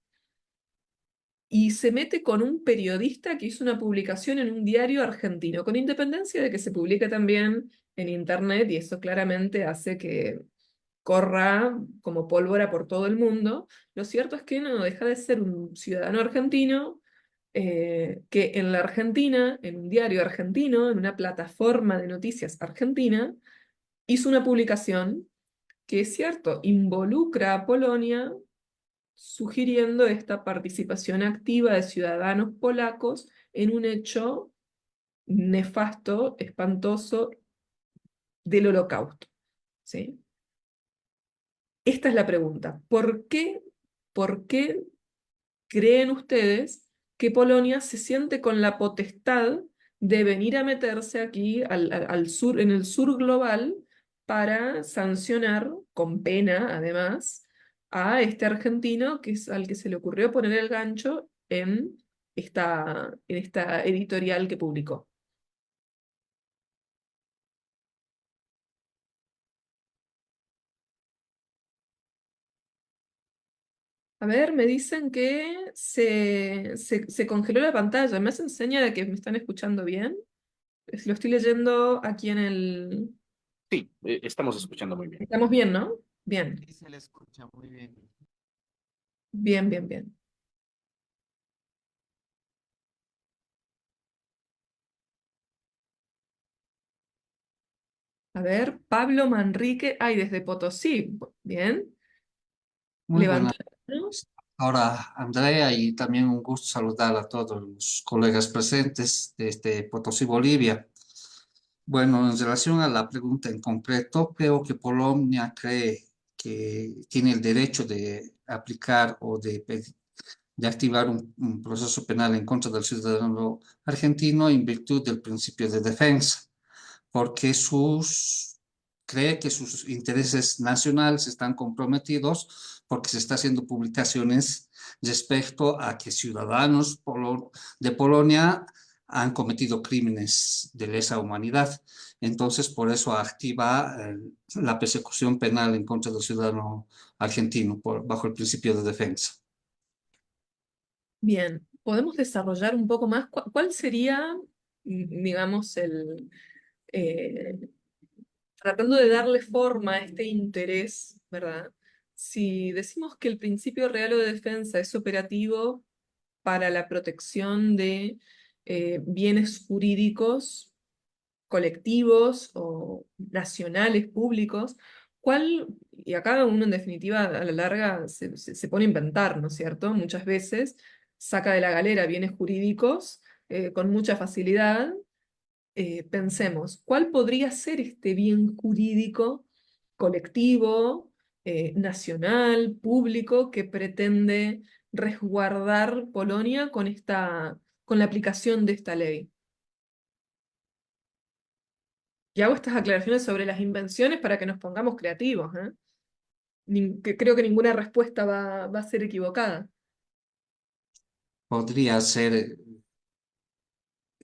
y se mete con un periodista que hizo una publicación en un diario argentino, con independencia de que se publique también en internet, y eso claramente hace que corra como pólvora por todo el mundo? Lo cierto es que no deja de ser un ciudadano argentino que en la Argentina, en un diario argentino, en una plataforma de noticias argentina, hizo una publicación que, es cierto, involucra a Polonia, sugiriendo esta participación activa de ciudadanos polacos en un hecho nefasto, espantoso del Holocausto, ¿sí? Esta es la pregunta. Por qué creen ustedes que Polonia se siente con la potestad de venir a meterse aquí al sur, en el sur global, para sancionar, con pena además, a este argentino que es al que se le ocurrió poner el gancho en esta editorial que publicó? A ver, me dicen que se congeló la pantalla. ¿Me hacen seña de que me están escuchando bien? Lo estoy leyendo aquí en el... Sí, estamos escuchando muy bien. Estamos bien, ¿no? Bien, Sí, se le escucha muy bien. bien, bien, bien. A ver, Pablo Manrique, ay, desde Potosí. Bien, Muy levantó buenas. la mano. Ahora, Andrea, y también un gusto saludar a todos los colegas presentes desde Potosí, Bolivia. Bueno, en relación a la pregunta en concreto, creo que Polonia cree que tiene el derecho de aplicar o de activar un proceso penal en contra del ciudadano argentino en virtud del principio de defensa, porque cree que sus intereses nacionales están comprometidos porque se está haciendo publicaciones respecto a que ciudadanos de Polonia han cometido crímenes de lesa humanidad. Entonces, por eso activa la persecución penal en contra del ciudadano argentino bajo el principio de defensa. Bien, ¿podemos desarrollar un poco más? ¿Cuál sería, digamos, eh, tratando de darle forma a este interés, ¿verdad? Si decimos que el principio real o de defensa es operativo para la protección de bienes jurídicos colectivos o nacionales, públicos, y acá uno en definitiva a la larga se pone a inventar, ¿no es cierto? Muchas veces saca de la galera bienes jurídicos con mucha facilidad. Pensemos, ¿cuál podría ser este bien jurídico colectivo, nacional, público, que pretende resguardar Polonia con la aplicación de esta ley? Y hago estas aclaraciones sobre las invenciones para que nos pongamos creativos, ¿eh? Que creo que ninguna respuesta va a ser equivocada. Podría ser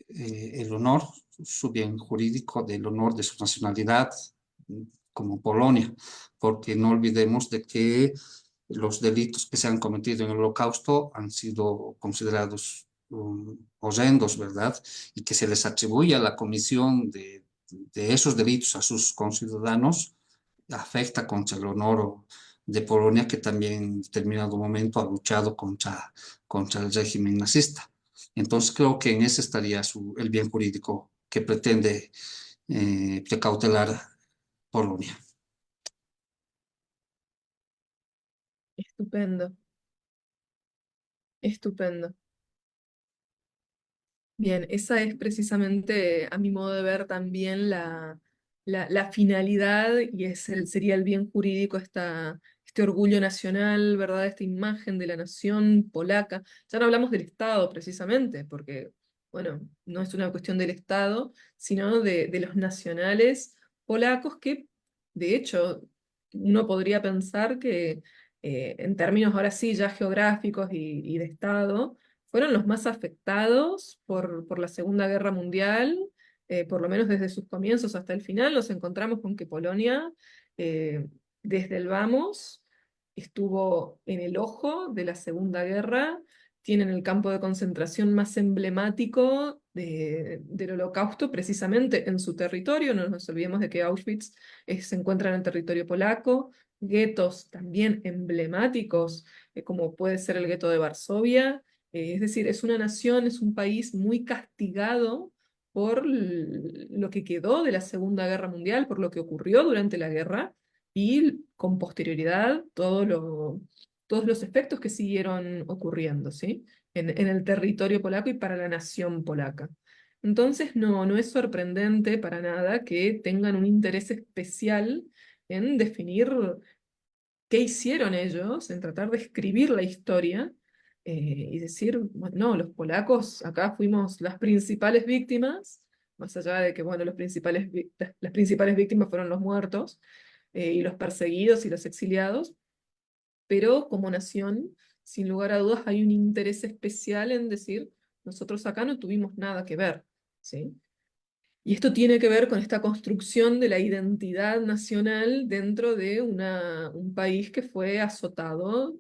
el honor, su bien jurídico del honor de su nacionalidad, como Polonia, porque no olvidemos de que los delitos que se han cometido en el Holocausto han sido considerados horrendos, ¿verdad? Y que se les atribuye a la comisión de esos delitos a sus conciudadanos, afecta contra el honor de Polonia, que también en determinado momento ha luchado contra el régimen nazista. Entonces creo que en ese estaría el bien jurídico que pretende precautelar Polonia. Estupendo, estupendo. Bien, esa es precisamente, a mi modo de ver, también la finalidad y sería el bien jurídico, este orgullo nacional, ¿verdad? Esta imagen de la nación polaca. Ya no hablamos del Estado precisamente, porque, bueno, no es una cuestión del Estado, sino de los nacionales polacos que, de hecho, uno podría pensar que en términos ahora sí ya geográficos y de Estado, fueron los más afectados por la Segunda Guerra Mundial, por lo menos desde sus comienzos hasta el final. Nos encontramos con que Polonia, eh, desde el vamos, estuvo en el ojo de la Segunda Guerra, tienen el campo de concentración más emblemático del Holocausto, precisamente en su territorio. No nos olvidemos de que Auschwitz se encuentra en el territorio polaco, guetos también emblemáticos, como puede ser el gueto de Varsovia. Es decir, es una nación, es un país muy castigado por lo que quedó de la Segunda Guerra Mundial, por lo que ocurrió durante la guerra y con posterioridad todos los efectos que siguieron ocurriendo, ¿sí? En el territorio polaco y para la nación polaca. Entonces, no es sorprendente para nada que tengan un interés especial en definir qué hicieron ellos, en tratar de escribir la historia y decir, bueno, no, los polacos acá fuimos las principales víctimas, más allá de que, bueno, las principales víctimas fueron los muertos y los perseguidos y los exiliados, pero como nación, sin lugar a dudas, hay un interés especial en decir, nosotros acá no tuvimos nada que ver, ¿sí? Y esto tiene que ver con esta construcción de la identidad nacional dentro de un país que fue azotado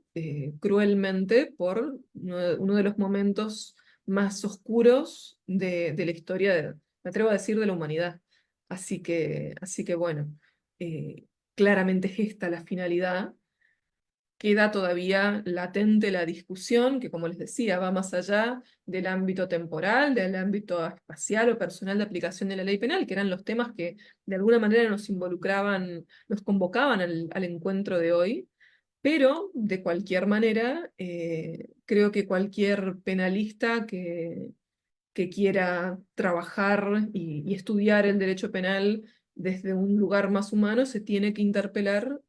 cruelmente por uno de los momentos más oscuros de la historia, me atrevo a decir, de la humanidad. Así que bueno, claramente es esta la finalidad. Queda todavía latente la discusión, que como les decía, va más allá del ámbito temporal, del ámbito espacial o personal de aplicación de la ley penal, que eran los temas que de alguna manera nos involucraban, nos convocaban al encuentro de hoy. Pero de cualquier manera, creo que cualquier penalista que quiera trabajar y estudiar el derecho penal desde un lugar más humano se tiene que interpelar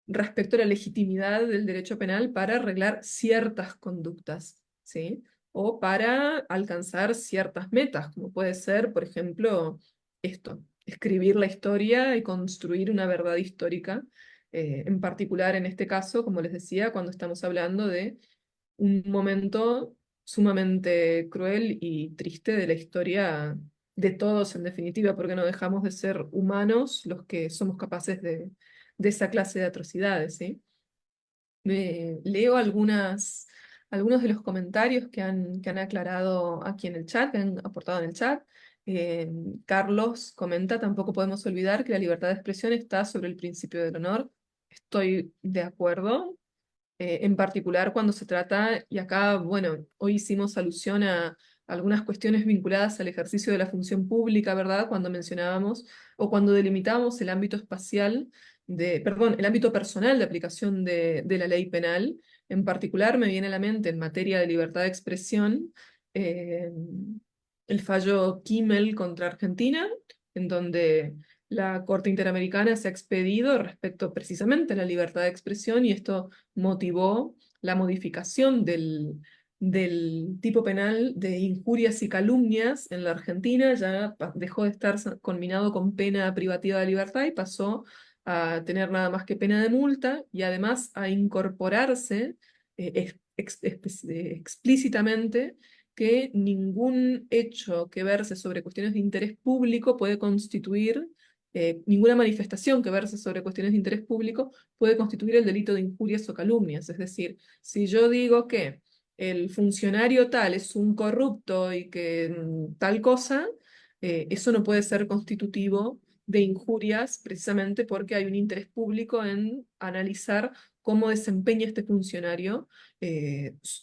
respecto a la legitimidad del derecho penal para arreglar ciertas conductas, ¿sí? O para alcanzar ciertas metas, como puede ser, por ejemplo, esto, escribir la historia y construir una verdad histórica, en particular en este caso, como les decía, cuando estamos hablando de un momento sumamente cruel y triste de la historia de todos, en definitiva, porque no dejamos de ser humanos los que somos capaces de esa clase de atrocidades, ¿sí? Leo algunos de los comentarios que han aclarado aquí en el chat, que han aportado en el chat. Carlos comenta, tampoco podemos olvidar que la libertad de expresión está sobre el principio del honor. Estoy de acuerdo, en particular cuando se trata, y acá, bueno, hoy hicimos alusión a algunas cuestiones vinculadas al ejercicio de la función pública, ¿verdad? Cuando mencionábamos o cuando delimitábamos el ámbito espacial perdón, el ámbito personal de aplicación de la ley penal. En particular me viene a la mente en materia de libertad de expresión eh, el fallo Kimmel contra Argentina, en donde la Corte Interamericana se ha expedido respecto precisamente a la libertad de expresión y esto motivó la modificación del tipo penal de injurias y calumnias en la Argentina. Ya dejó de estar conminado con pena privativa de libertad y pasó a tener nada más que pena de multa y además a incorporarse explícitamente que ningún hecho que verse sobre cuestiones de interés público puede constituir, ninguna manifestación que verse sobre cuestiones de interés público puede constituir el delito de injurias o calumnias. Es decir, si yo digo que el funcionario tal es un corrupto y que tal cosa, eso no puede ser constitutivo de injurias, precisamente porque hay un interés público en analizar cómo desempeña este funcionario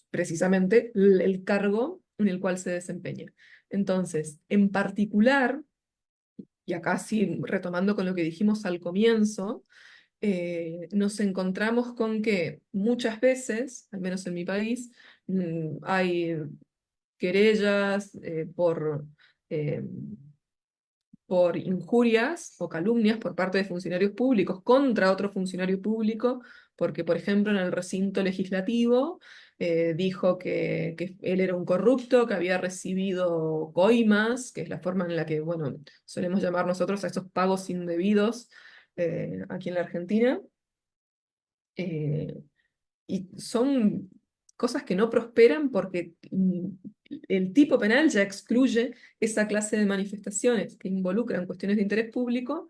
precisamente el cargo en el cual se desempeña. Entonces, en particular, y acá sí retomando con lo que dijimos al comienzo, nos encontramos con que muchas veces, al menos en mi país, hay querellas eh, por injurias o calumnias por parte de funcionarios públicos contra otro funcionario público, porque, por ejemplo, en el recinto legislativo dijo que él era un corrupto, que había recibido coimas, que es la forma en la que, bueno, solemos llamar nosotros a esos pagos indebidos aquí en la Argentina. Eh, y son cosas que no prosperan porque el tipo penal ya excluye esa clase de manifestaciones que involucran cuestiones de interés público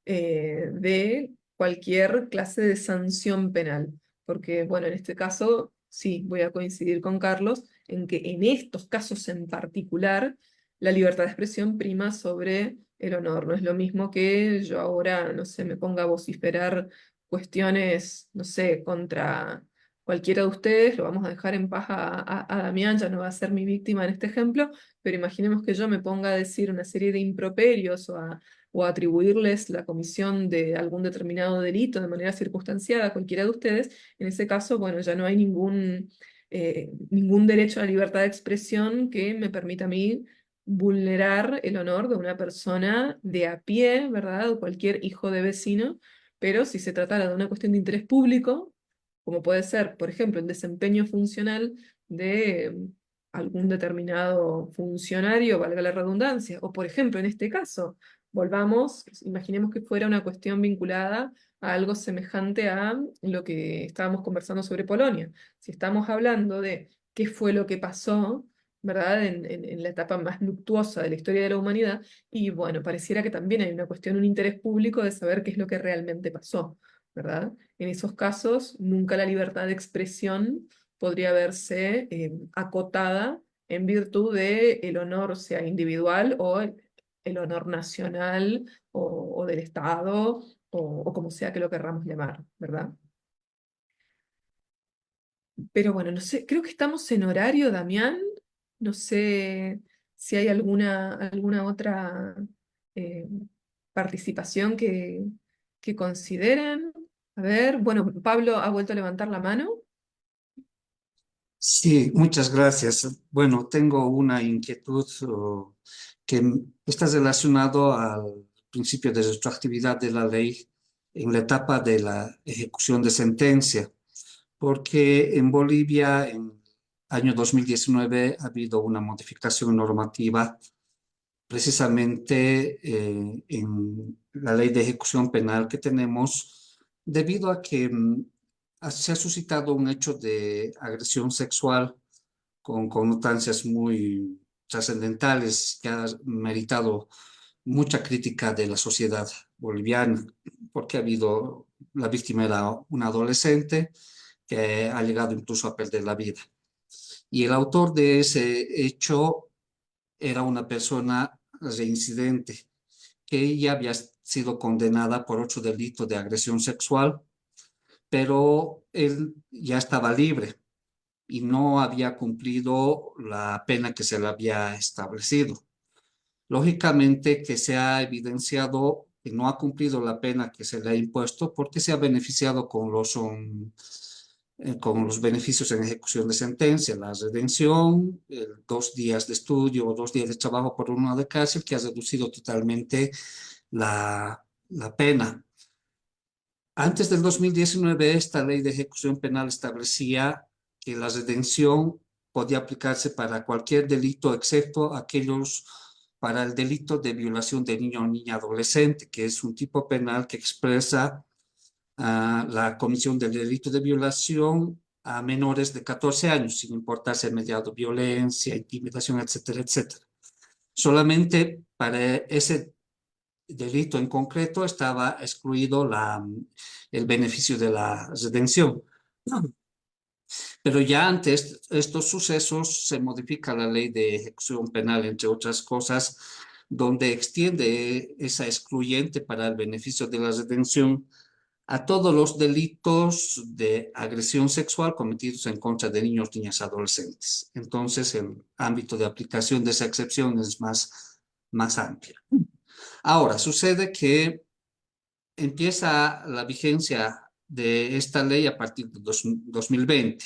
de cualquier clase de sanción penal. Porque, bueno, en este caso sí, voy a coincidir con Carlos en que en estos casos en particular la libertad de expresión prima sobre el honor. No es lo mismo que yo ahora, no sé, me ponga a vociferar cuestiones, no sé, contra cualquiera de ustedes, lo vamos a dejar en paz a Damián, ya no va a ser mi víctima en este ejemplo, pero imaginemos que yo me ponga a decir una serie de improperios o a atribuirles la comisión de algún determinado delito de manera circunstanciada a cualquiera de ustedes, en ese caso, bueno, ya no hay ningún derecho a la libertad de expresión que me permita a mí vulnerar el honor de una persona de a pie, ¿verdad? O cualquier hijo de vecino, pero si se tratara de una cuestión de interés público, como puede ser, por ejemplo, el desempeño funcional de algún determinado funcionario, valga la redundancia, o por ejemplo, en este caso, volvamos, imaginemos que fuera una cuestión vinculada a algo semejante a lo que estábamos conversando sobre Polonia. Si estamos hablando de qué fue lo que pasó, ¿verdad? En la etapa más luctuosa de la historia de la humanidad, y bueno, pareciera que también hay una cuestión, un interés público de saber qué es lo que realmente pasó, ¿verdad? En esos casos, nunca la libertad de expresión podría verse acotada en virtud de el honor, sea individual o el honor nacional o del Estado o como sea que lo querramos llamar, ¿verdad? Pero bueno, no sé, creo que estamos en horario, Damián. No sé si hay alguna otra eh, participación que consideren. A ver, bueno, Pablo ha vuelto a levantar la mano. Sí, muchas gracias. Bueno, tengo una inquietud está relacionado al principio de retroactividad de la ley en la etapa de la ejecución de sentencia, porque en Bolivia en año 2019 ha habido una modificación normativa precisamente en la ley de ejecución penal que tenemos, debido a que se ha suscitado un hecho de agresión sexual con connotancias muy trascendentales que ha meritado mucha crítica de la sociedad boliviana, porque ha habido, la víctima era una adolescente que ha llegado incluso a perder la vida. Y el autor de ese hecho era una persona reincidente que ya había sido condenada por otro delito de agresión sexual, pero él ya estaba libre y no había cumplido la pena que se le había establecido. Lógicamente que se ha evidenciado que no ha cumplido la pena que se le ha impuesto porque se ha beneficiado con los beneficios en ejecución de sentencia, la redención, 2 días de estudio o 2 días de trabajo por 1 de cárcel, que ha reducido totalmente la pena. Antes del 2019, esta ley de ejecución penal establecía que la redención podía aplicarse para cualquier delito, excepto aquellos para el delito de violación de niño o niña adolescente, que es un tipo penal que expresa la comisión del delito de violación a menores de 14 años, sin importar si ha mediado violencia, intimidación, etcétera, etcétera. Solamente para ese delito en concreto estaba excluido el beneficio de la redención. Pero ya antes estos sucesos se modifica la ley de ejecución penal, entre otras cosas, donde extiende esa excluyente para el beneficio de la redención a todos los delitos de agresión sexual cometidos en contra de niños, niñas, adolescentes. Entonces, el ámbito de aplicación de esa excepción es más amplio. Ahora, sucede que empieza la vigencia de esta ley a partir de 2020,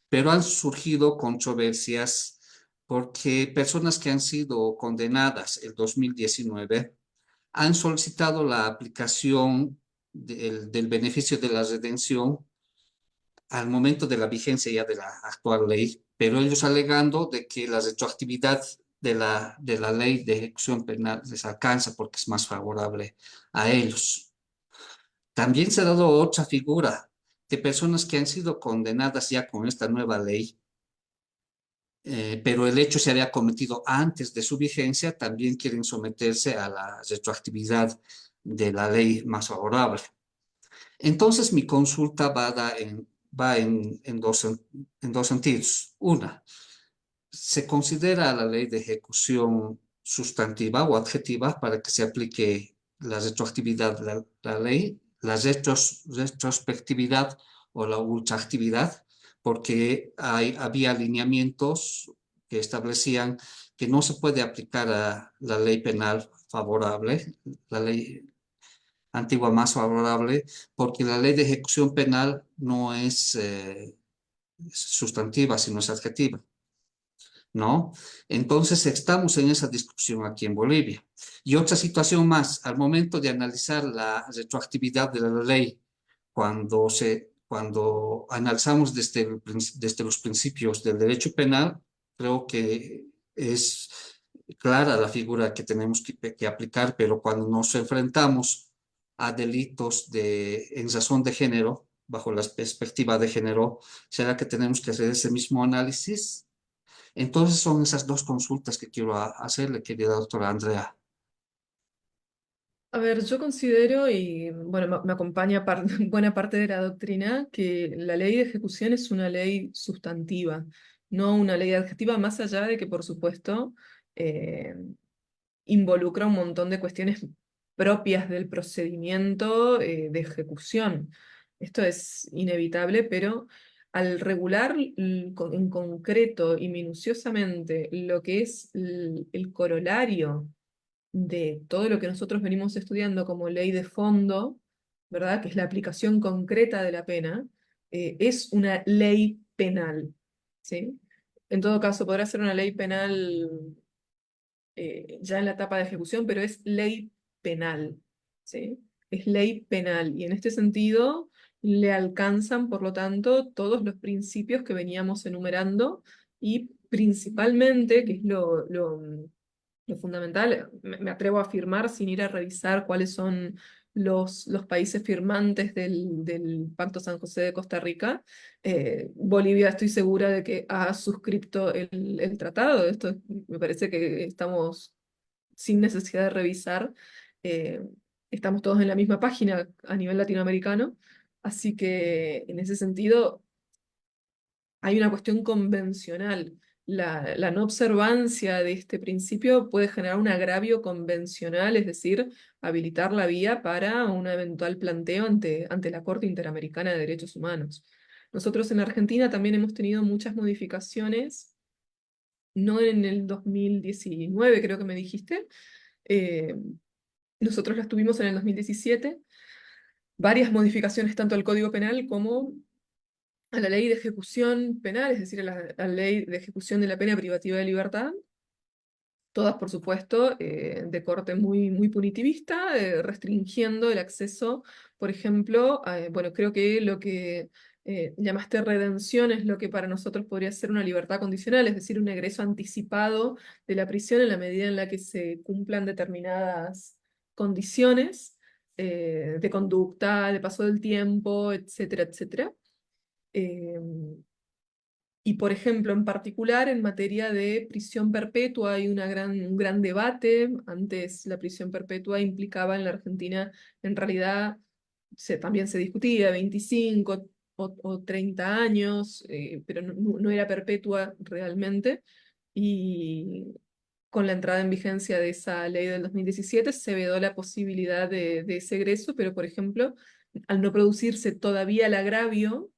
pero han surgido controversias porque personas que han sido condenadas el 2019 han solicitado la aplicación del beneficio de la redención al momento de la vigencia ya de la actual ley, pero ellos alegando de que la retroactividad de la ley de ejecución penal les alcanza porque es más favorable a ellos. También se ha dado otra figura de personas que han sido condenadas ya con esta nueva ley, pero el hecho se había cometido antes de su vigencia, también quieren someterse a la retroactividad de la ley más favorable. Entonces, mi consulta va en dos sentidos. Una, ¿se considera la ley de ejecución sustantiva o adjetiva para que se aplique la retroactividad de la ley, la retrospectividad o la ultraactividad? Porque había alineamientos que establecían que no se puede aplicar a la ley penal favorable, la ley antigua más favorable, porque la ley de ejecución penal no es sustantiva, sino es adjetiva, ¿no? Entonces estamos en esa discusión aquí en Bolivia. Y otra situación más, al momento de analizar la retroactividad de la ley, cuando analizamos desde los principios del derecho penal, creo que es clara la figura que tenemos que aplicar, pero cuando nos enfrentamos a delitos en razón de género, bajo la perspectiva de género, ¿será que tenemos que hacer ese mismo análisis? Entonces son esas dos consultas que quiero hacerle, querida doctora Andrea. A ver, yo considero, y bueno, me acompaña buena parte de la doctrina, que la ley de ejecución es una ley sustantiva, no una ley adjetiva, más allá de que, por supuesto, eh, involucra un montón de cuestiones propias del procedimiento de ejecución. Esto es inevitable, pero al regular en concreto y minuciosamente lo que es el corolario de todo lo que nosotros venimos estudiando como ley de fondo, ¿verdad? Que es la aplicación concreta de la pena, es una ley penal, ¿sí? En todo caso, podrá ser una ley penal ya en la etapa de ejecución, pero es ley penal, ¿sí? Es ley penal, y en este sentido le alcanzan, por lo tanto, todos los principios que veníamos enumerando, y principalmente, que es lo fundamental, me atrevo a afirmar sin ir a revisar cuáles son los países firmantes del Pacto San José de Costa Rica. Bolivia estoy segura de que ha suscrito el tratado. Esto me parece que estamos sin necesidad de revisar. eh, Estamos todos en la misma página a nivel latinoamericano. Así que en ese sentido hay una cuestión convencional. La no observancia de este principio puede generar un agravio convencional, es decir, habilitar la vía para un eventual planteo ante la Corte Interamericana de Derechos Humanos. Nosotros en Argentina también hemos tenido muchas modificaciones, no en el 2019, creo que me dijiste. eh, Nosotros las tuvimos en el 2017, varias modificaciones tanto al Código Penal como a la ley de ejecución penal, es decir, a la ley de ejecución de la pena privativa de libertad, todas, por supuesto, de corte muy punitivista, restringiendo el acceso, por ejemplo, bueno, creo que lo que llamaste redención es lo que para nosotros podría ser una libertad condicional, es decir, un egreso anticipado de la prisión en la medida en la que se cumplan determinadas condiciones de conducta, de paso del tiempo, etcétera, etcétera. Eh, y por ejemplo, en particular en materia de prisión perpetua hay un gran debate. Antes la prisión perpetua implicaba en la Argentina, en realidad también se discutía 25 o 30 años, pero no era perpetua realmente. Y con la entrada en vigencia de esa ley del 2017 se vedó la posibilidad de ese egreso, pero por ejemplo, al no producirse todavía el agravio,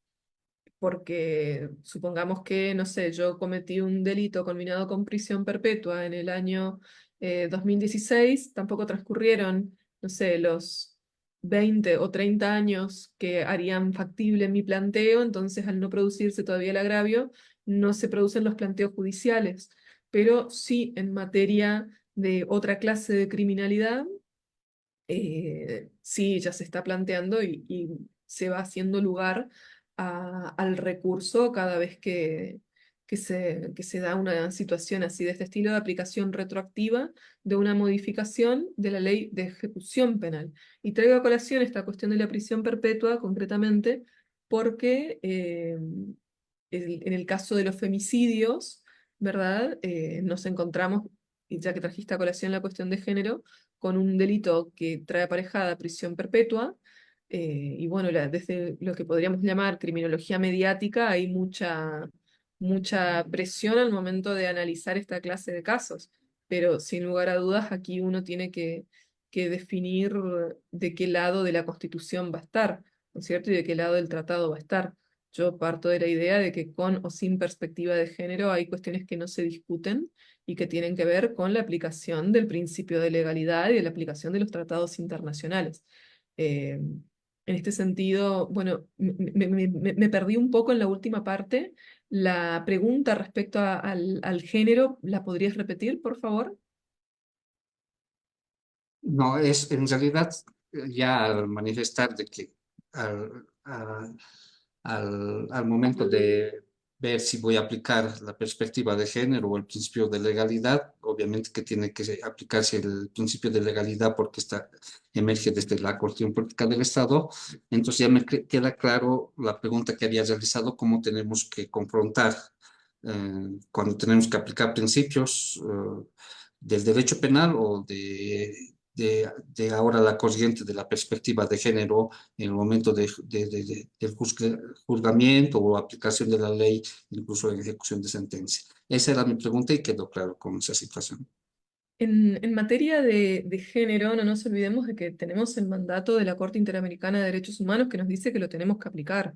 porque supongamos que, no sé, yo cometí un delito combinado con prisión perpetua en el año 2016, tampoco transcurrieron, no sé, los 20 o 30 años que harían factible mi planteo, entonces al no producirse todavía el agravio, no se producen los planteos judiciales, pero sí en materia de otra clase de criminalidad, sí ya se está planteando y se va haciendo lugar al recurso cada vez que se da una situación así de este estilo de aplicación retroactiva de una modificación de la ley de ejecución penal. Y traigo a colación esta cuestión de la prisión perpetua concretamente porque en el caso de los femicidios, ¿verdad? Nos encontramos, y ya que trajiste a colación la cuestión de género, con un delito que trae aparejada prisión perpetua, y bueno, desde lo que podríamos llamar criminología mediática hay mucha presión al momento de analizar esta clase de casos, pero sin lugar a dudas aquí uno tiene que definir de qué lado de la Constitución va a estar, ¿no es cierto? Y de qué lado del tratado va a estar. Yo parto de la idea de que con o sin perspectiva de género hay cuestiones que no se discuten y que tienen que ver con la aplicación del principio de legalidad y de la aplicación de los tratados internacionales. En este sentido, bueno, me perdí un poco en la última parte. La pregunta respecto al género, ¿la podrías repetir, por favor? No, es en realidad ya al manifestar de que al, al momento de ver si voy a aplicar la perspectiva de género o el principio de legalidad, obviamente que tiene que aplicarse el principio de legalidad porque emerge desde la cuestión política del Estado. Entonces ya queda claro la pregunta que había realizado, cómo tenemos que confrontar cuando tenemos que aplicar principios del derecho penal o de ahora la corriente de la perspectiva de género en el momento del juzgamiento o aplicación de la ley, incluso en ejecución de sentencia. Esa era mi pregunta y quedó claro con esa situación. En materia de género, no nos olvidemos de que tenemos el mandato de la Corte Interamericana de Derechos Humanos que nos dice que lo tenemos que aplicar,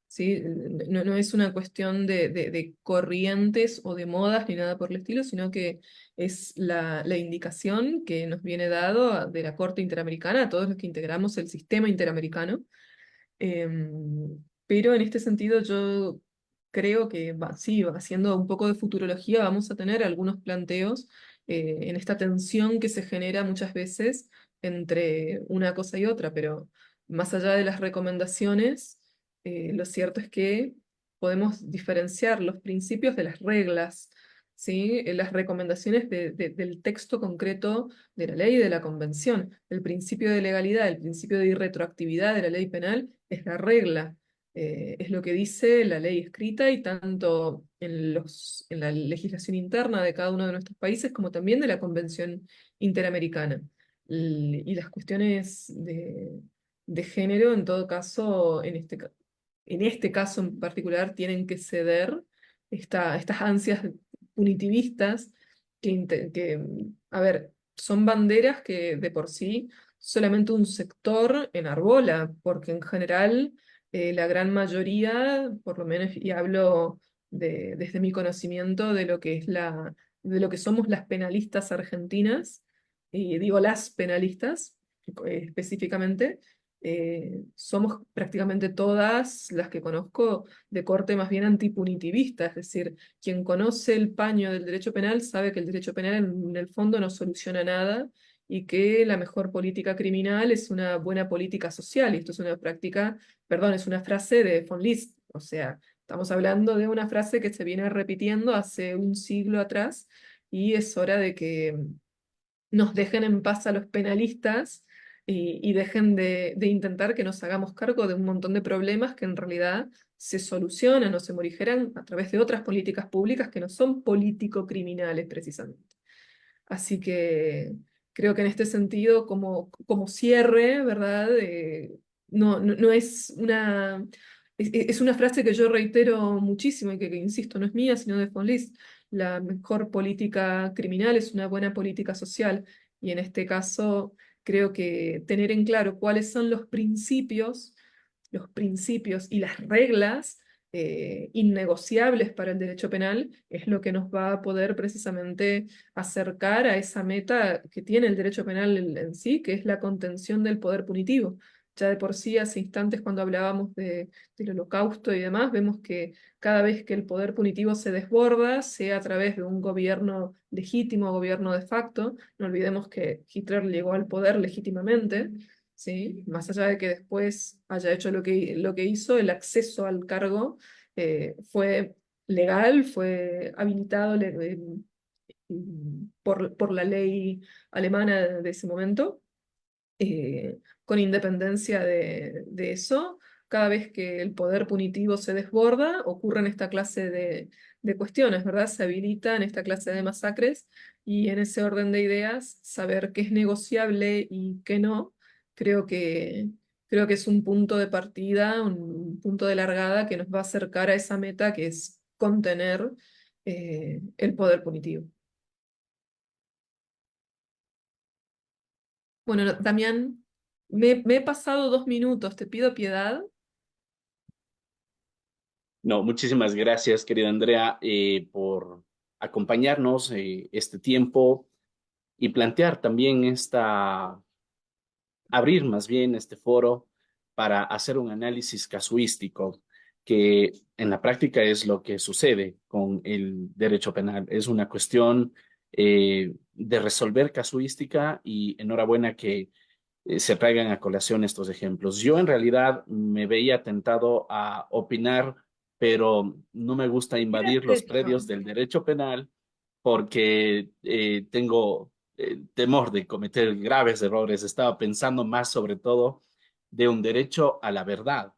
¿sí? No es una cuestión de corrientes o de modas ni nada por el estilo, sino que es la indicación que nos viene dado de la Corte Interamericana a todos los que integramos el sistema interamericano. Pero en este sentido yo creo que sí, haciendo un poco de futurología, vamos a tener algunos planteos en esta tensión que se genera muchas veces entre una cosa y otra, pero más allá de las recomendaciones, lo cierto es que podemos diferenciar los principios de las reglas, ¿sí? Las recomendaciones del texto concreto de la ley y de la convención. El principio de legalidad, el principio de irretroactividad de la ley penal es la regla, es lo que dice la ley escrita y tanto en la legislación interna de cada uno de nuestros países como también de la Convención Interamericana. Y las cuestiones de género, en todo caso, en este caso en particular, tienen que ceder estas ansias punitivistas a ver, son banderas que de por sí solamente un sector enarbola, porque en general la gran mayoría, por lo menos, y hablo desde mi conocimiento de lo que es de lo que somos las penalistas argentinas, y digo las penalistas específicamente, somos prácticamente todas las que conozco de corte más bien antipunitivista, es decir, quien conoce el paño del derecho penal sabe que el derecho penal en el fondo no soluciona nada y que la mejor política criminal es una buena política social, y esto es una práctica, perdón, es una frase de von List, o sea, estamos hablando de una frase que se viene repitiendo hace un siglo atrás, y es hora de que nos dejen en paz a los penalistas y dejen de intentar que nos hagamos cargo de un montón de problemas que en realidad se solucionan o se morigeran a través de otras políticas públicas que no son político-criminales precisamente. Así que creo que en este sentido, como cierre, ¿verdad? No es una... Es una frase que yo reitero muchísimo y que insisto, no es mía, sino de von List. la mejor política criminal es una buena política social. Y en este caso, creo que tener en claro cuáles son los principios y las reglas innegociables para el derecho penal es lo que nos va a poder precisamente acercar a esa meta que tiene el derecho penal en sí, que es la contención del poder punitivo. Ya de por sí, hace instantes cuando hablábamos del holocausto y demás, vemos que cada vez que el poder punitivo se desborda, sea a través de un gobierno legítimo, gobierno de facto, no olvidemos que Hitler llegó al poder legítimamente, ¿sí? Más allá de que después haya hecho lo que hizo, el acceso al cargo fue legal, fue habilitado por la ley alemana de ese momento, con independencia de eso. Cada vez que el poder punitivo se desborda, ocurren esta clase de cuestiones, ¿verdad? Se habilitan esta clase de masacres y en ese orden de ideas, saber qué es negociable y qué no, creo que, creo que es un punto de partida, un punto de largada que nos va a acercar a esa meta que es contener el poder punitivo. Bueno, Damián, me he pasado 2 minutos, te pido piedad. No, muchísimas gracias, querida Andrea, por acompañarnos este tiempo y plantear también abrir más bien este foro para hacer un análisis casuístico, que en la práctica es lo que sucede con el derecho penal. Es una cuestión de resolver casuística y enhorabuena que se traigan a colación estos ejemplos. Yo en realidad me veía tentado a opinar, pero no me gusta Era invadir los derecho. predios del derecho penal porque tengo temor de cometer graves errores. Estaba pensando más sobre todo de un derecho a la verdad,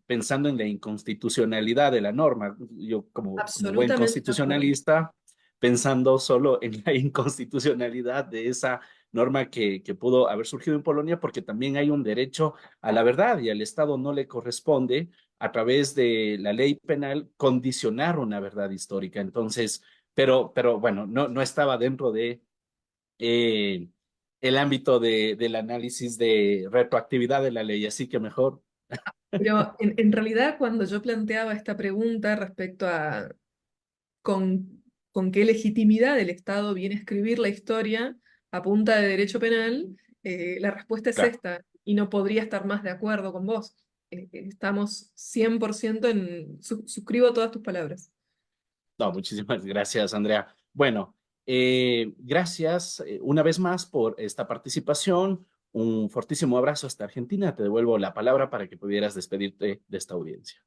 pensando en la inconstitucionalidad de la norma. Yo como buen Absolutamente de acuerdo. constitucionalista, pensando solo en la inconstitucionalidad de esa norma que pudo haber surgido en Polonia, porque también hay un derecho a la verdad y al Estado no le corresponde a través de la ley penal condicionar una verdad histórica. Entonces, pero bueno, no estaba dentro de eh, el ámbito del análisis de retroactividad de la ley, así que mejor. Pero en realidad cuando yo planteaba esta pregunta respecto a con qué legitimidad el Estado viene a escribir la historia a punta de derecho penal, la respuesta es Claro. esta, y no podría estar más de acuerdo con vos. Estamos 100% suscribo todas tus palabras. No, muchísimas gracias, Andrea. Bueno, gracias una vez más por esta participación. Un fortísimo abrazo hasta Argentina. Te devuelvo la palabra para que pudieras despedirte de esta audiencia.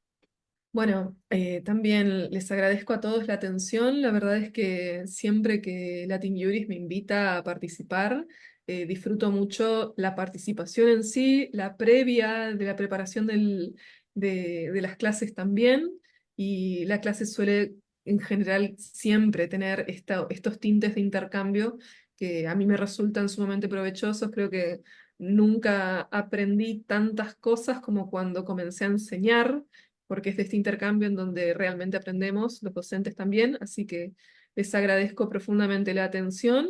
Bueno, también les agradezco a todos la atención. La verdad es que siempre que Latin Juris me invita a participar, disfruto mucho la participación en sí, la previa de la preparación de las clases también. Y la clase suele en general siempre tener estos tintes de intercambio que a mí me resultan sumamente provechosos. Creo que nunca aprendí tantas cosas como cuando comencé a enseñar, porque es de este intercambio en donde realmente aprendemos, los docentes también, así que les agradezco profundamente la atención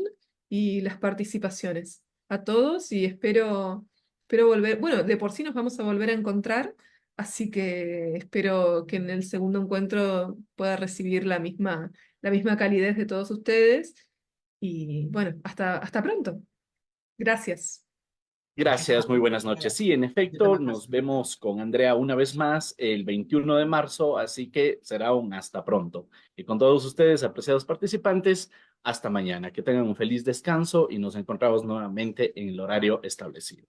y las participaciones a todos y espero volver, bueno, de por sí nos vamos a volver a encontrar, así que espero que en el segundo encuentro pueda recibir la misma calidez de todos ustedes y bueno, hasta pronto. Gracias. Gracias, muy buenas noches. Sí, en efecto, nos vemos con Andrea una vez más el 21 de marzo, así que será un hasta pronto. Y con todos ustedes, apreciados participantes, hasta mañana. Que tengan un feliz descanso y nos encontramos nuevamente en el horario establecido.